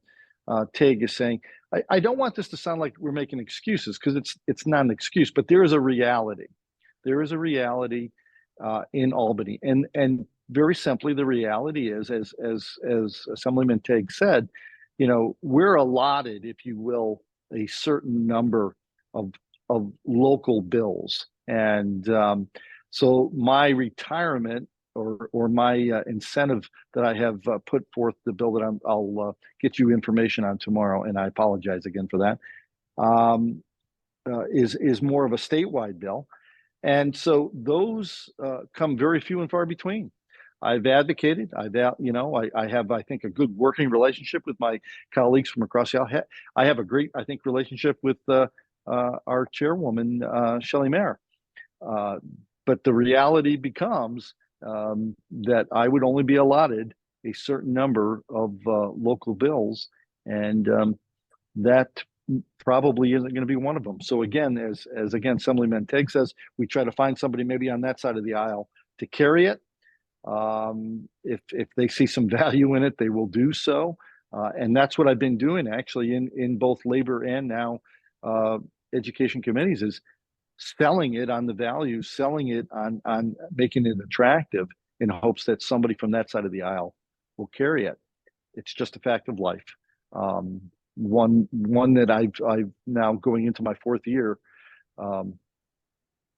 Tague is saying, I don't want this to sound like we're making excuses, because it's not an excuse, but there is a reality. There is a reality in Albany, and very simply, the reality is, as Assemblyman Tague said, you know, we're allotted, if you will, a certain number of local bills, and so my retirement or my incentive that I have put forth, the bill that I'll get you information on tomorrow, and I apologize again for that, is more of a statewide bill. And so those come very few and far between. I've advocated, I have, I think, a good working relationship with my colleagues from across the aisle. I have a great, I think, relationship with our chairwoman, Shelley Mayer. But the reality becomes that I would only be allotted a certain number of local bills, and that probably isn't going to be one of them. So again, as Assemblyman Tague says, we try to find somebody maybe on that side of the aisle to carry it. If they see some value in it, they will do so. And that's what I've been doing actually in both labor and now education committees, is selling it on the value, selling it on making it attractive in hopes that somebody from that side of the aisle will carry it. It's just a fact of life. One that I've now going into my 4th year,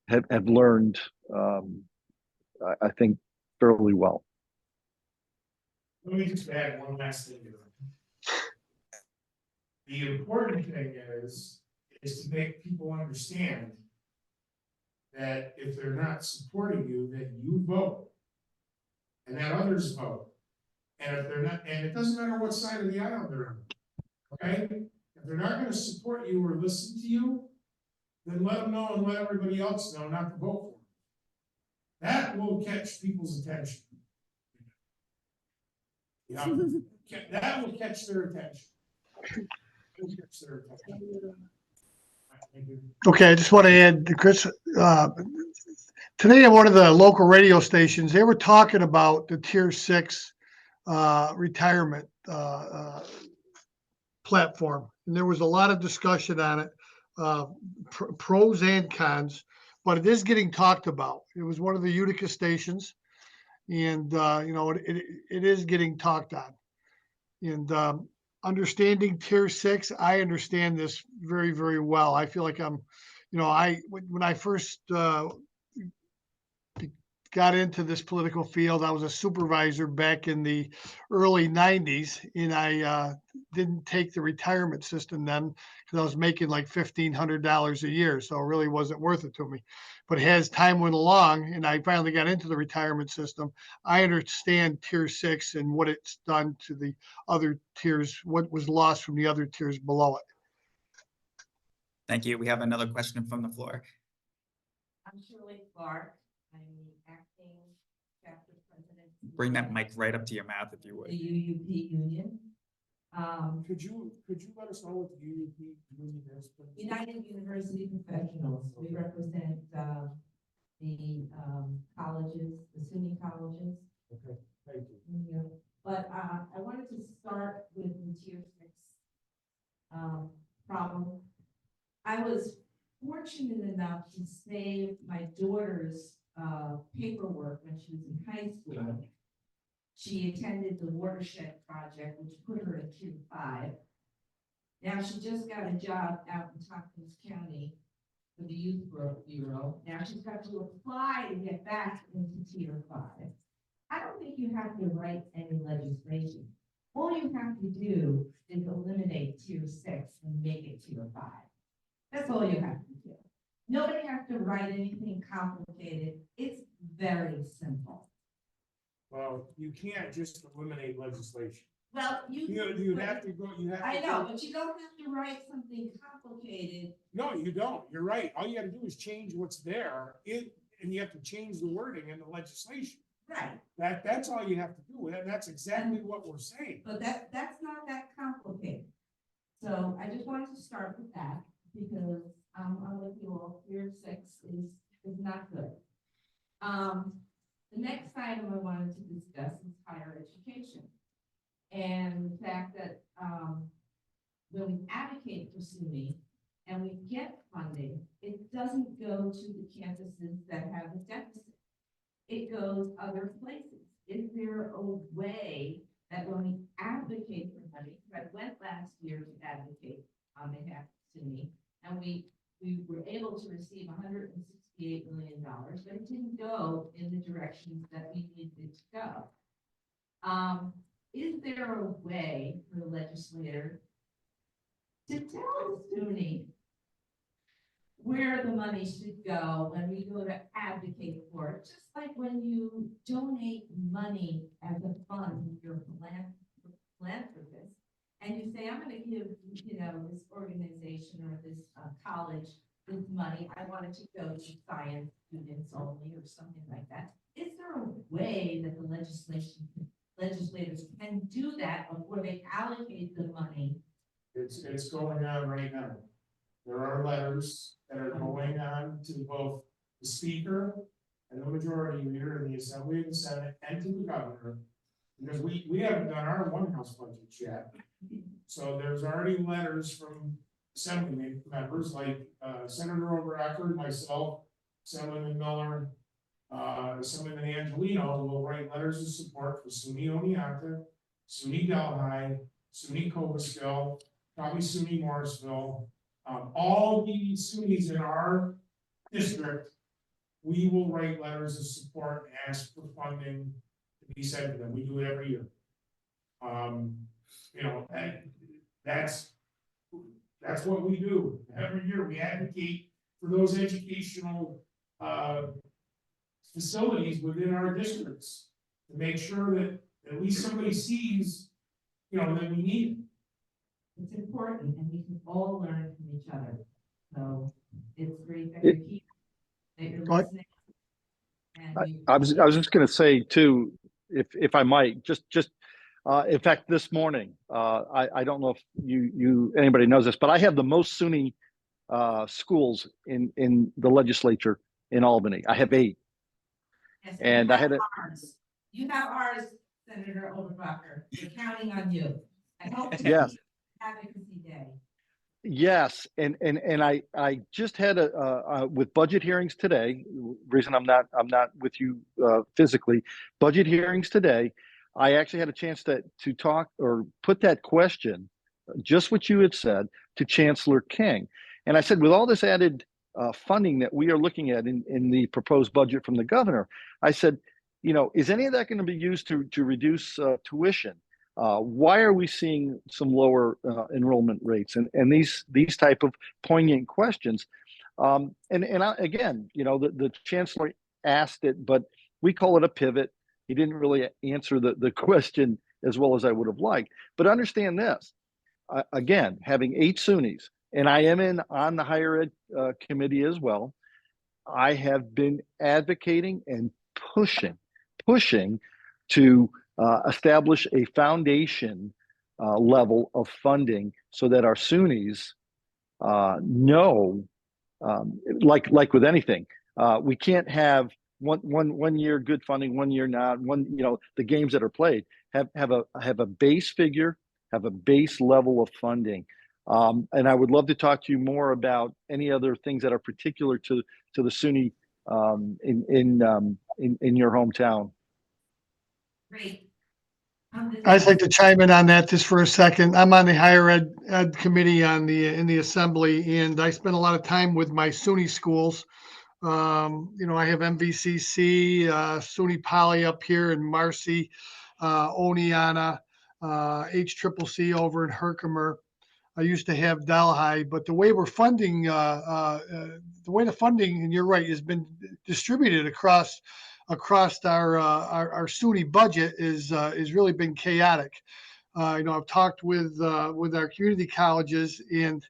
have learned, I think, fairly well. Let me just add one last thing here. The important thing is to make people understand that if they're not supporting you, that you vote. And that others vote. And if they're not, and it doesn't matter what side of the aisle they're on, okay? If they're not gonna support you or listen to you, then let them know and let everybody else know not to vote for them. That will catch people's attention. Yeah, that will catch their attention. Will catch their attention. Thank you. Okay, I just want to add, Chris, today at one of the local radio stations, they were talking about the Tier 6 retirement platform. And there was a lot of discussion on it, pros and cons, but it is getting talked about. It was one of the Utica stations. And, it is getting talked on. And understanding Tier 6, I understand this very, very well. I feel like I'm, when I first got into this political field, I was a supervisor back in the early 90s, and I didn't take the retirement system then because I was making like $1,500 a year. So it really wasn't worth it to me. But as time went along and I finally got into the retirement system, I understand Tier 6 and what it's done to the other tiers, what was lost from the other tiers below it. Thank you. We have another question from the floor. I'm Shirley Clark. I'm the acting chapter president. Bring that mic right up to your mouth if you The would. UUP union. Could you let us know what the UUP union is? please? United University Professionals. We represent the colleges, the SUNY colleges. Okay, thank you. Yeah. But I wanted to start with the Tier 6 problem. I was fortunate enough to save my daughter's paperwork when she was in high school. She attended the Watershed Project, which put her in Tier 5. Now she just got a job out in Tompkins County for the Youth Bureau. Now she's got to apply to get back into Tier 5. I don't think you have to write any legislation. All you have to do is eliminate Tier 6 and make it Tier 5. That's all you have to do. Nobody has to write anything complicated. It's very simple. Well, you can't just eliminate legislation. Well, You have to go, you have to. I know, but you don't have to write something complicated. No, you don't. You're right. All you gotta do is change what's there, and you have to change the wording in the legislation. Right. That's all you have to do, and that's exactly what we're saying. But that's not that complicated. So I just wanted to start with that because I'm with you all. Tier 6 is not good. The next item I wanted to discuss is higher education. And the fact that when we advocate for SUNY and we get funding, it doesn't go to the campuses that have a deficit. It goes other places. Is there a way that when we advocate for money, I went last year to advocate on behalf of SUNY, and we were able to receive $168 million, but it didn't go in the directions that we needed it to go. Is there a way for the legislator to tell SUNY where the money should go when we go to advocate for it? Just like when you donate money as a fund, you're a philanthropist, and you say, I'm going to give, this organization or this college this money. I want it to go to science students only or something like that. Is there a way that the legislators can do that before they allocate the money? It's going on right now. There are letters that are going on to both the speaker and the majority leader in the Assembly and the Senate and to the governor. Because we haven't done our one house budgets yet. So there's already letters from Assembly members like Senator Overacker, myself, Assemblyman Miller, Assemblyman Angelino will write letters of support for SUNY Oneonta, SUNY Delhi, SUNY Cobleskill, probably SUNY Morrisville. All the SUNYs in our district, we will write letters of support and ask for funding to be sent to them. We do it every year. And that's That's what we do. Every year we advocate for those educational, facilities within our districts. To make sure that at least somebody sees, that we need it. It's important and we can all learn from each other. So it's great that you're here, that you're Right. listening. And I was just going to say too, if I might, in fact, this morning, I don't know if anybody knows this, but I have the most SUNY schools in the legislature in Albany. I have 8. Yes, And I had a, ours. You have ours, Senator Overbacher. We're counting on you. I hope you Yes. advocacy day. yes, and I just had with budget hearings today. Reason I'm not with you physically. Budget hearings today. I actually had a chance to talk or put that question, just what you had said, to Chancellor King, and I said, with all this added funding that we are looking at in the proposed budget from the governor, I said, is any of that going to be used to reduce tuition? Why are we seeing some lower enrollment rates and these type of poignant questions? Again, the chancellor asked it, but we call it a pivot. He didn't really answer the question as well as I would have liked. But understand this, again, having 8 SUNYs, and I am on the higher ed committee as well. I have been advocating and pushing to establish a foundation level of funding so that our SUNYs know, like with anything, we can't have one year good funding, 1 year not. The games that are played have a base figure, have a base level of funding. And I would love to talk to you more about any other things that are particular to the SUNY in your hometown. Great. I'd like to chime in on that just for a second. I'm on the higher ed committee in the assembly, and I spend a lot of time with my SUNY schools. I have MVCC, SUNY Poly up here in Marcy, Oneonta, HCCC over in Herkimer. I used to have Delhi, but the way we're funding, the way the funding, and you're right, has been distributed across our SUNY budget is really been chaotic. I've talked with our community colleges, and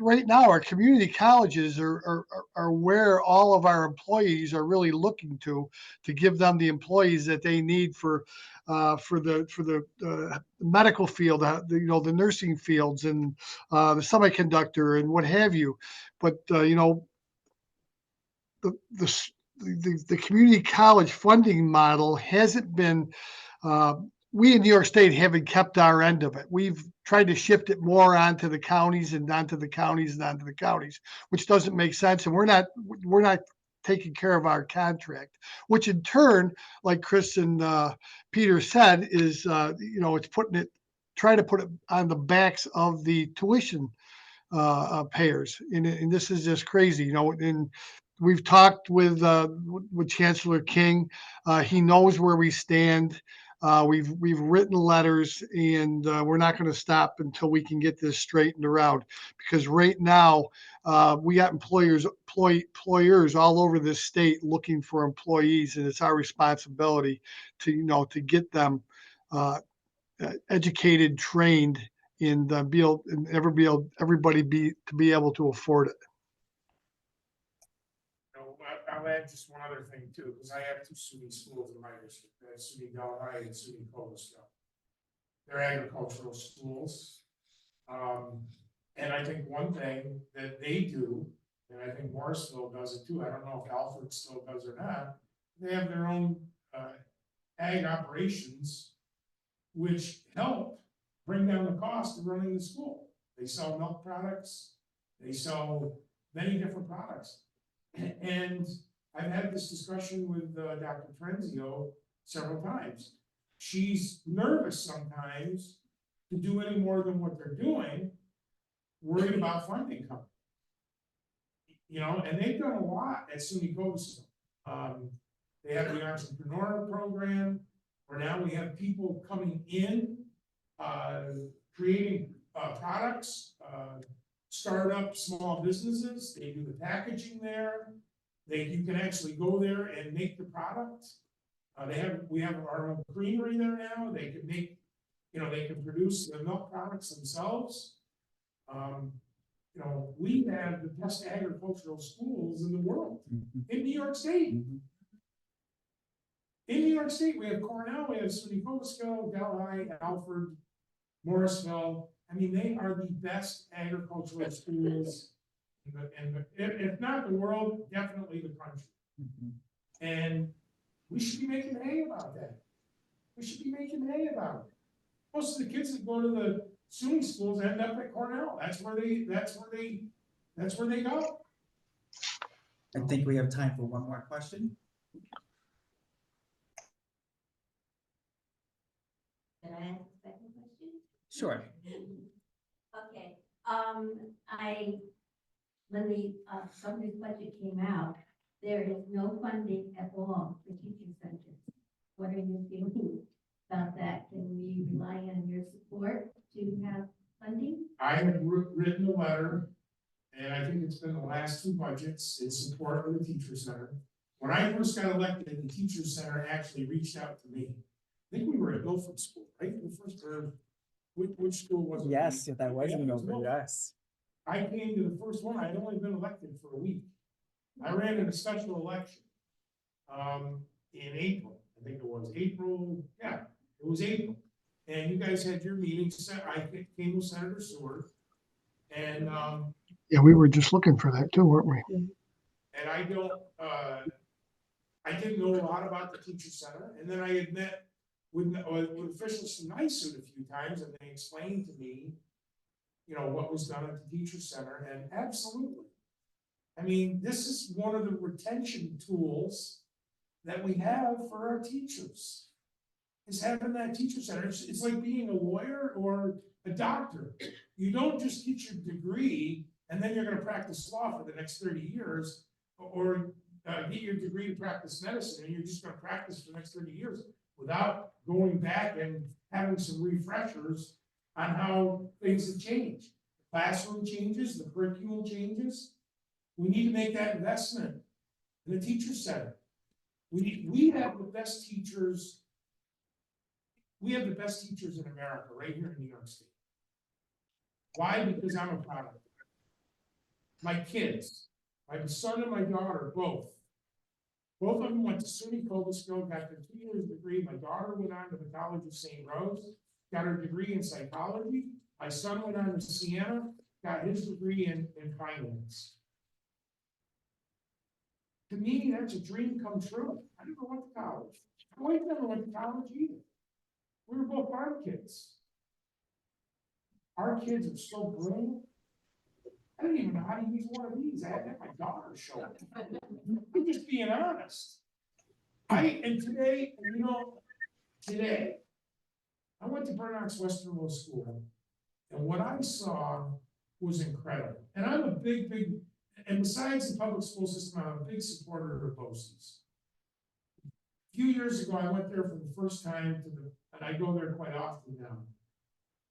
right now our community colleges are where all of our employees are really looking to give them the employees that they need for the medical field, the nursing fields and the semiconductor and what have you. But the community college funding model hasn't been, we in New York State haven't kept our end of it. We've tried to shift it more onto the counties and onto the counties and onto the counties, which doesn't make sense. And we're not taking care of our contract, which in turn, like Chris and Peter said, is, it's trying to put it on the backs of the tuition payers. And this is just crazy, and we've talked with Chancellor King. He knows where we stand. We've written letters, and we're not going to stop until we can get this straightened around. Because right now, we got employers all over this state looking for employees, and it's our responsibility to get them educated, trained, and everybody be able to afford it. I'll add just one other thing too, because I have 2 SUNY schools in my district, SUNY Delhi and SUNY Cobblestone. They're agricultural schools. And I think one thing that they do, and I think Morrisville does it too, I don't know if Alfred still does or not, they have their own ag operations, which help bring down the cost of running the school. They sell milk products, they sell many different products. And I've had this discussion with Dr. Trenzio several times. She's nervous sometimes to do any more than what they're doing, worried about funding coming. And they've done a lot at SUNY Cobblestone. They have the entrepreneur program, where now we have people coming in, creating products, startup small businesses, they do the packaging there. You can actually go there and make the product. We have our own creamery there now, they can make, they can produce the milk products themselves. We have the best agricultural schools in the world, in New York State. In New York State, we have Cornell, we have SUNY Cobleskill, Delhi, Alfred, Morrisville. I mean, they are the best agricultural schools if not the world, definitely the country. And we should be making hay about that. We should be making hay about it. Most of the kids that go to the SUNY schools end up at Cornell. That's where they go. I think we have time for one more question. Can I ask a second question? Sure. Okay, when the governor's budget came out, there is no funding at all for teaching centers. What are you feeling about that? Can we rely on your support to have funding? I have written a letter, and I think it's been the last two budgets in support of the teacher center. When I first got elected, the teacher center actually reached out to me. I think we were at Milford School, right? The first, or which school was it? Yes, that was Yeah, in it was Milford, Milford. yes. I came to the first one, I'd only been elected for a week. I ran in a special election, in April, I think it was April, yeah, it was April. And you guys had your meeting, I came with Senator Seward, and, Yeah, we were just looking for that too, weren't we? and I didn't know a lot about the teacher center, and then I had met with officials from NYSUD a few times, and they explained to me, what was done at the teacher center, and absolutely. I mean, this is one of the retention tools that we have for our teachers. Is having that teacher center. It's like being a lawyer or a doctor. You don't just get your degree and then you're gonna practice law for the next 30 years, or get your degree to practice medicine and you're just gonna practice for the next 30 years without going back and having some refreshers on how things have changed. The classroom changes, the curriculum changes. We need to make that investment in the teacher center. We have the best teachers. We have the best teachers in America right here in New York State. Why? Because I'm a product. My kids, my son and my daughter, both of them went to SUNY Cobleskill, got their 2 years degree. My daughter went on to the College of St. Rose, got her degree in psychology. My son went on to Siena, got his degree in finance. To me, that's a dream come true. I never went to college. My wife never went to college either. We were both farm kids. Our kids are so brilliant. I don't even know how to use one of these. I had to have my daughter show it. I'm just being honest. Today, I went to Burn Oaks Western Middle School, and what I saw was incredible. And I'm a big, and besides the public school system, I'm a big supporter of BOCES. A few years ago, I went there for the first time and I go there quite often now.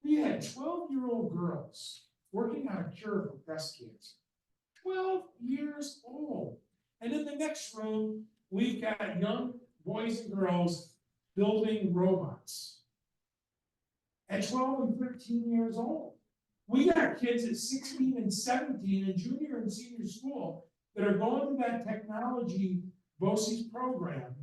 We had 12-year-old girls working on a cure for breast cancer. 12 years old. And in the next room, we've got young boys and girls building robots. At 12 and 13 years old. We got kids at 16 and 17 in junior and senior school that are going to that technology BOCES program,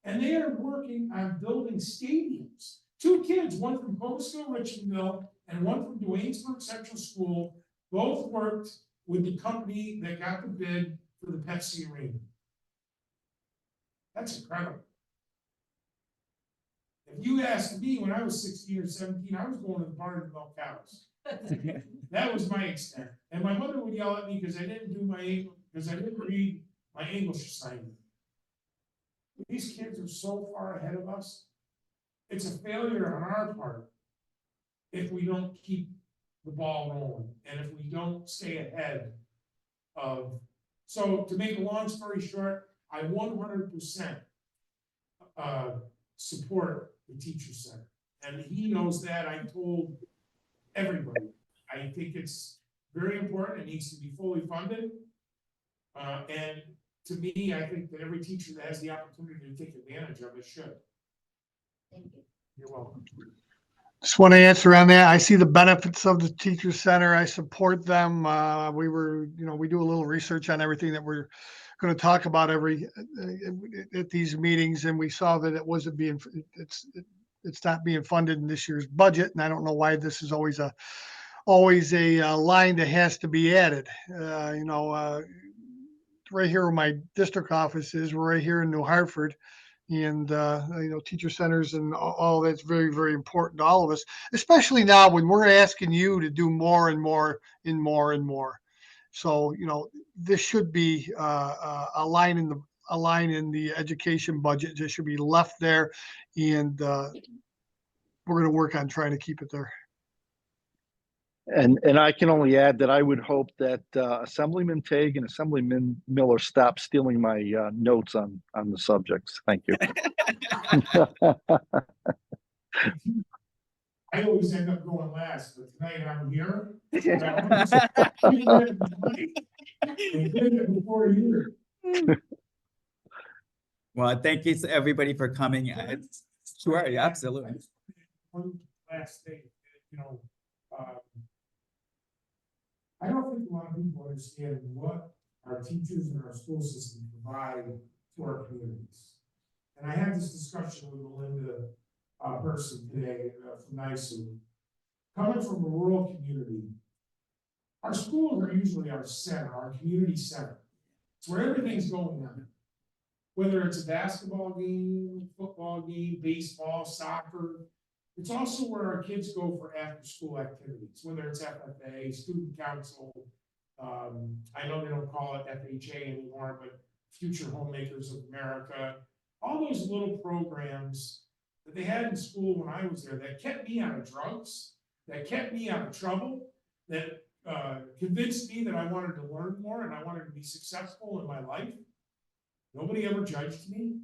and they are working on building stadiums. 2 kids, one from Cobleskill, Richmondville, and one from Duanesburg Central School, both worked with the company that got the bid for the Pepsi Arena. That's incredible. If you asked me when I was 16 or 17, I was going to the barn to milk cows. That was my extent. And my mother would yell at me because I didn't read my English assignment. These kids are so far ahead of us. It's a failure on our part if we don't keep the ball rolling and if we don't stay ahead of. So to make a long story short, I 100% support the teacher center. And he knows that. I told everybody. I think it's very important. It needs to be fully funded. And to me, I think that every teacher that has the opportunity to take advantage of it should. Thank you. You're welcome. Just want to answer on that. I see the benefits of the teacher center. I support them. We do a little research on everything that we're going to talk about at these meetings, and we saw that it wasn't being, it's not being funded in this year's budget, and I don't know why this is always a line that has to be added. Right here where my district office is, we're right here in New Hartford. And, teacher centers and all that's very, very important to all of us, especially now when we're asking you to do more and more and more and more. So, this should be a line in the education budget. Just should be left there. And we're going to work on trying to keep it there. And I can only add that I would hope that Assemblyman Tague and Assemblyman Miller stop stealing my notes on the subjects. Thank you. I always end up going last, but tonight I'm here. Before you. Well, thank you to everybody for coming. Sure, yeah, absolutely. One last thing, I don't think a lot of people understand what our teachers and our school system provide to our communities. And I had this discussion with Melinda person today from NYSU. Coming from a rural community, our schools are usually our center, our community center. It's where everything's going on. Whether it's a basketball game, football game, baseball, soccer. It's also where our kids go for after-school activities, whether it's FFA, student council. I know they don't call it FHA anymore, but Future Homemakers of America. All those little programs that they had in school when I was there that kept me out of drugs, that kept me out of trouble, that convinced me that I wanted to learn more and I wanted to be successful in my life. Nobody ever judged me.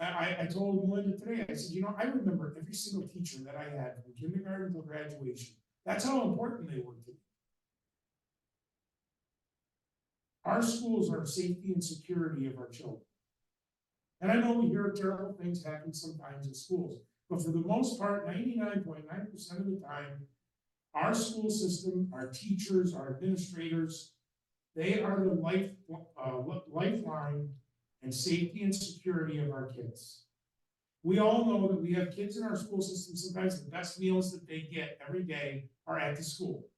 I told Melinda today, I said, I remember every single teacher that I had from kindergarten till graduation. That's how important they were to me. Our schools are safety and security of our children. And I know we hear terrible things happen sometimes in schools, but for the most part, 99.9% of the time, our school system, our teachers, our administrators, they are the lifeline and safety and security of our kids. We all know that we have kids in our school system, sometimes the best meals that they get every day are at the school.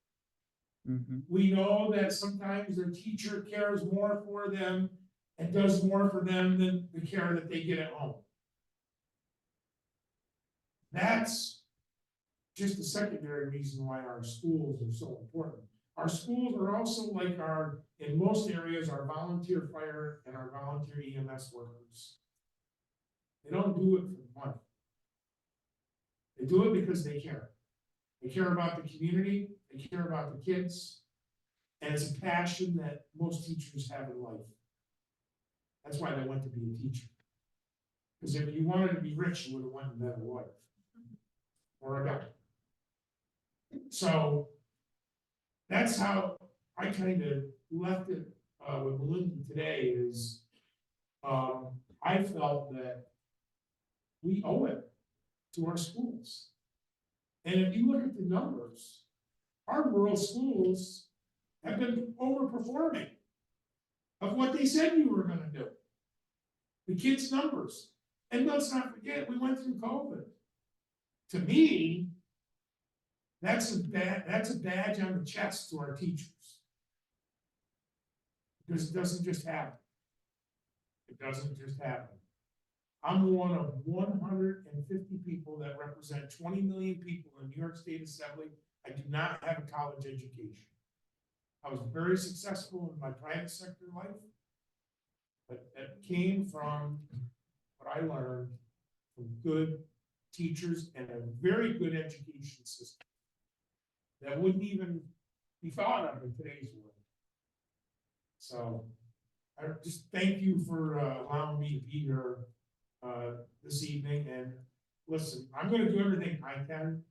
Mm-hmm. We know that sometimes their teacher cares more for them and does more for them than the care that they get at home. That's just a secondary reason why our schools are so important. Our schools are also like in most areas, our volunteer fire and our volunteer EMS workers. They don't do it for money. They do it because they care. They care about the community, they care about the kids, and it's a passion that most teachers have in life. That's why they went to be a teacher. Because if you wanted to be rich, you would have went and been a lawyer or a doctor. So that's how I kind of left it with Melinda today is I felt that we owe it to our schools. And if you look at the numbers, our rural schools have been overperforming of what they said you were going to do. The kids' numbers. And let's not forget, we went through COVID. To me, that's a badge on the chest to our teachers. Because it doesn't just happen. It doesn't just happen. I'm one of 150 people that represent 20 million people in the New York State Assembly. I do not have a college education. I was very successful in my private sector life, but it came from what I learned from good teachers and a very good education system that wouldn't even be thought of in today's world. So I just thank you for allowing me to be here this evening. And listen, I'm going to do everything I can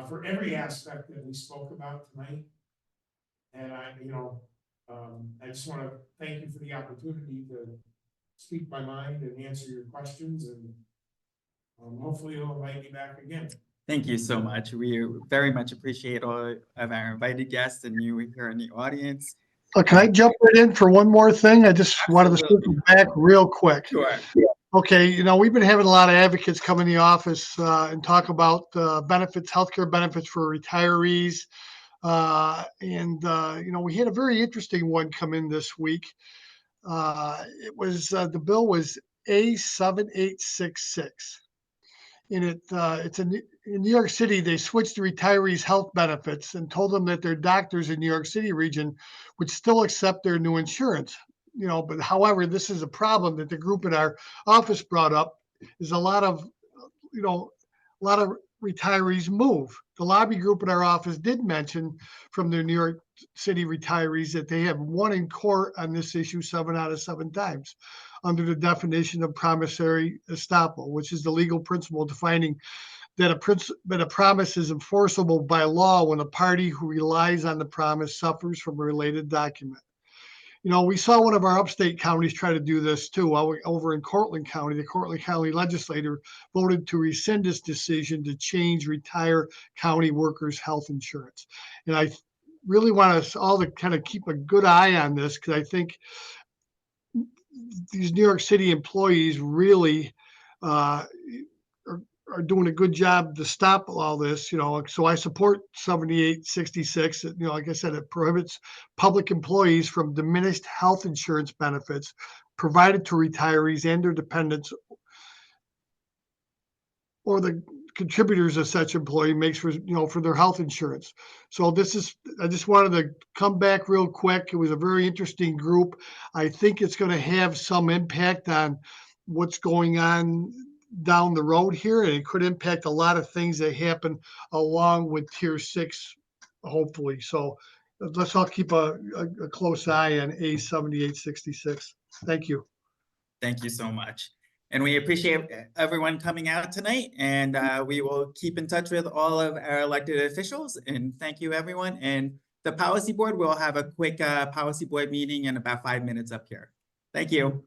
for every aspect that we spoke about tonight. I just want to thank you for the opportunity to speak my mind and answer your questions, and hopefully you'll invite me back again. Thank you so much. We very much appreciate all of our invited guests and you here in the audience. Can I jump right in for one more thing? I just wanted to circle back real quick. Sure. Okay, we've been having a lot of advocates come in the office and talk about benefits, healthcare benefits for retirees. We had a very interesting one come in this week. It was the bill was A7866. And it's in New York City. They switched the retirees' health benefits and told them that their doctors in New York City region would still accept their new insurance. But however, this is a problem that the group in our office brought up. Is a lot of retirees move. The lobby group in our office did mention from the New York City retirees that they have won in court on this issue 7 out of 7 times under the definition of promissory estoppel, which is the legal principle defining that a promise is enforceable by law when a party who relies on the promise suffers from a related document. We saw one of our upstate counties try to do this too. Over in Cortland County, the Cortland County legislator voted to rescind this decision to change retired county workers' health insurance. And I really want us all to kind of keep a good eye on this, because I think these New York City employees really are doing a good job to stop all this, so I support 7866. Like I said, it prohibits public employees from diminished health insurance benefits provided to retirees and their dependents or the contributors of such employee makes for their health insurance. So I just wanted to come back real quick. It was a very interesting group. I think it's going to have some impact on what's going on down the road here, and it could impact a lot of things that happen along with Tier 6, hopefully. So let's all keep a close eye on A7866. Thank you. Thank you so much. And we appreciate everyone coming out tonight, and we will keep in touch with all of our elected officials. And thank you, everyone. And the policy board will have a quick policy board meeting in about 5 minutes up here. Thank you.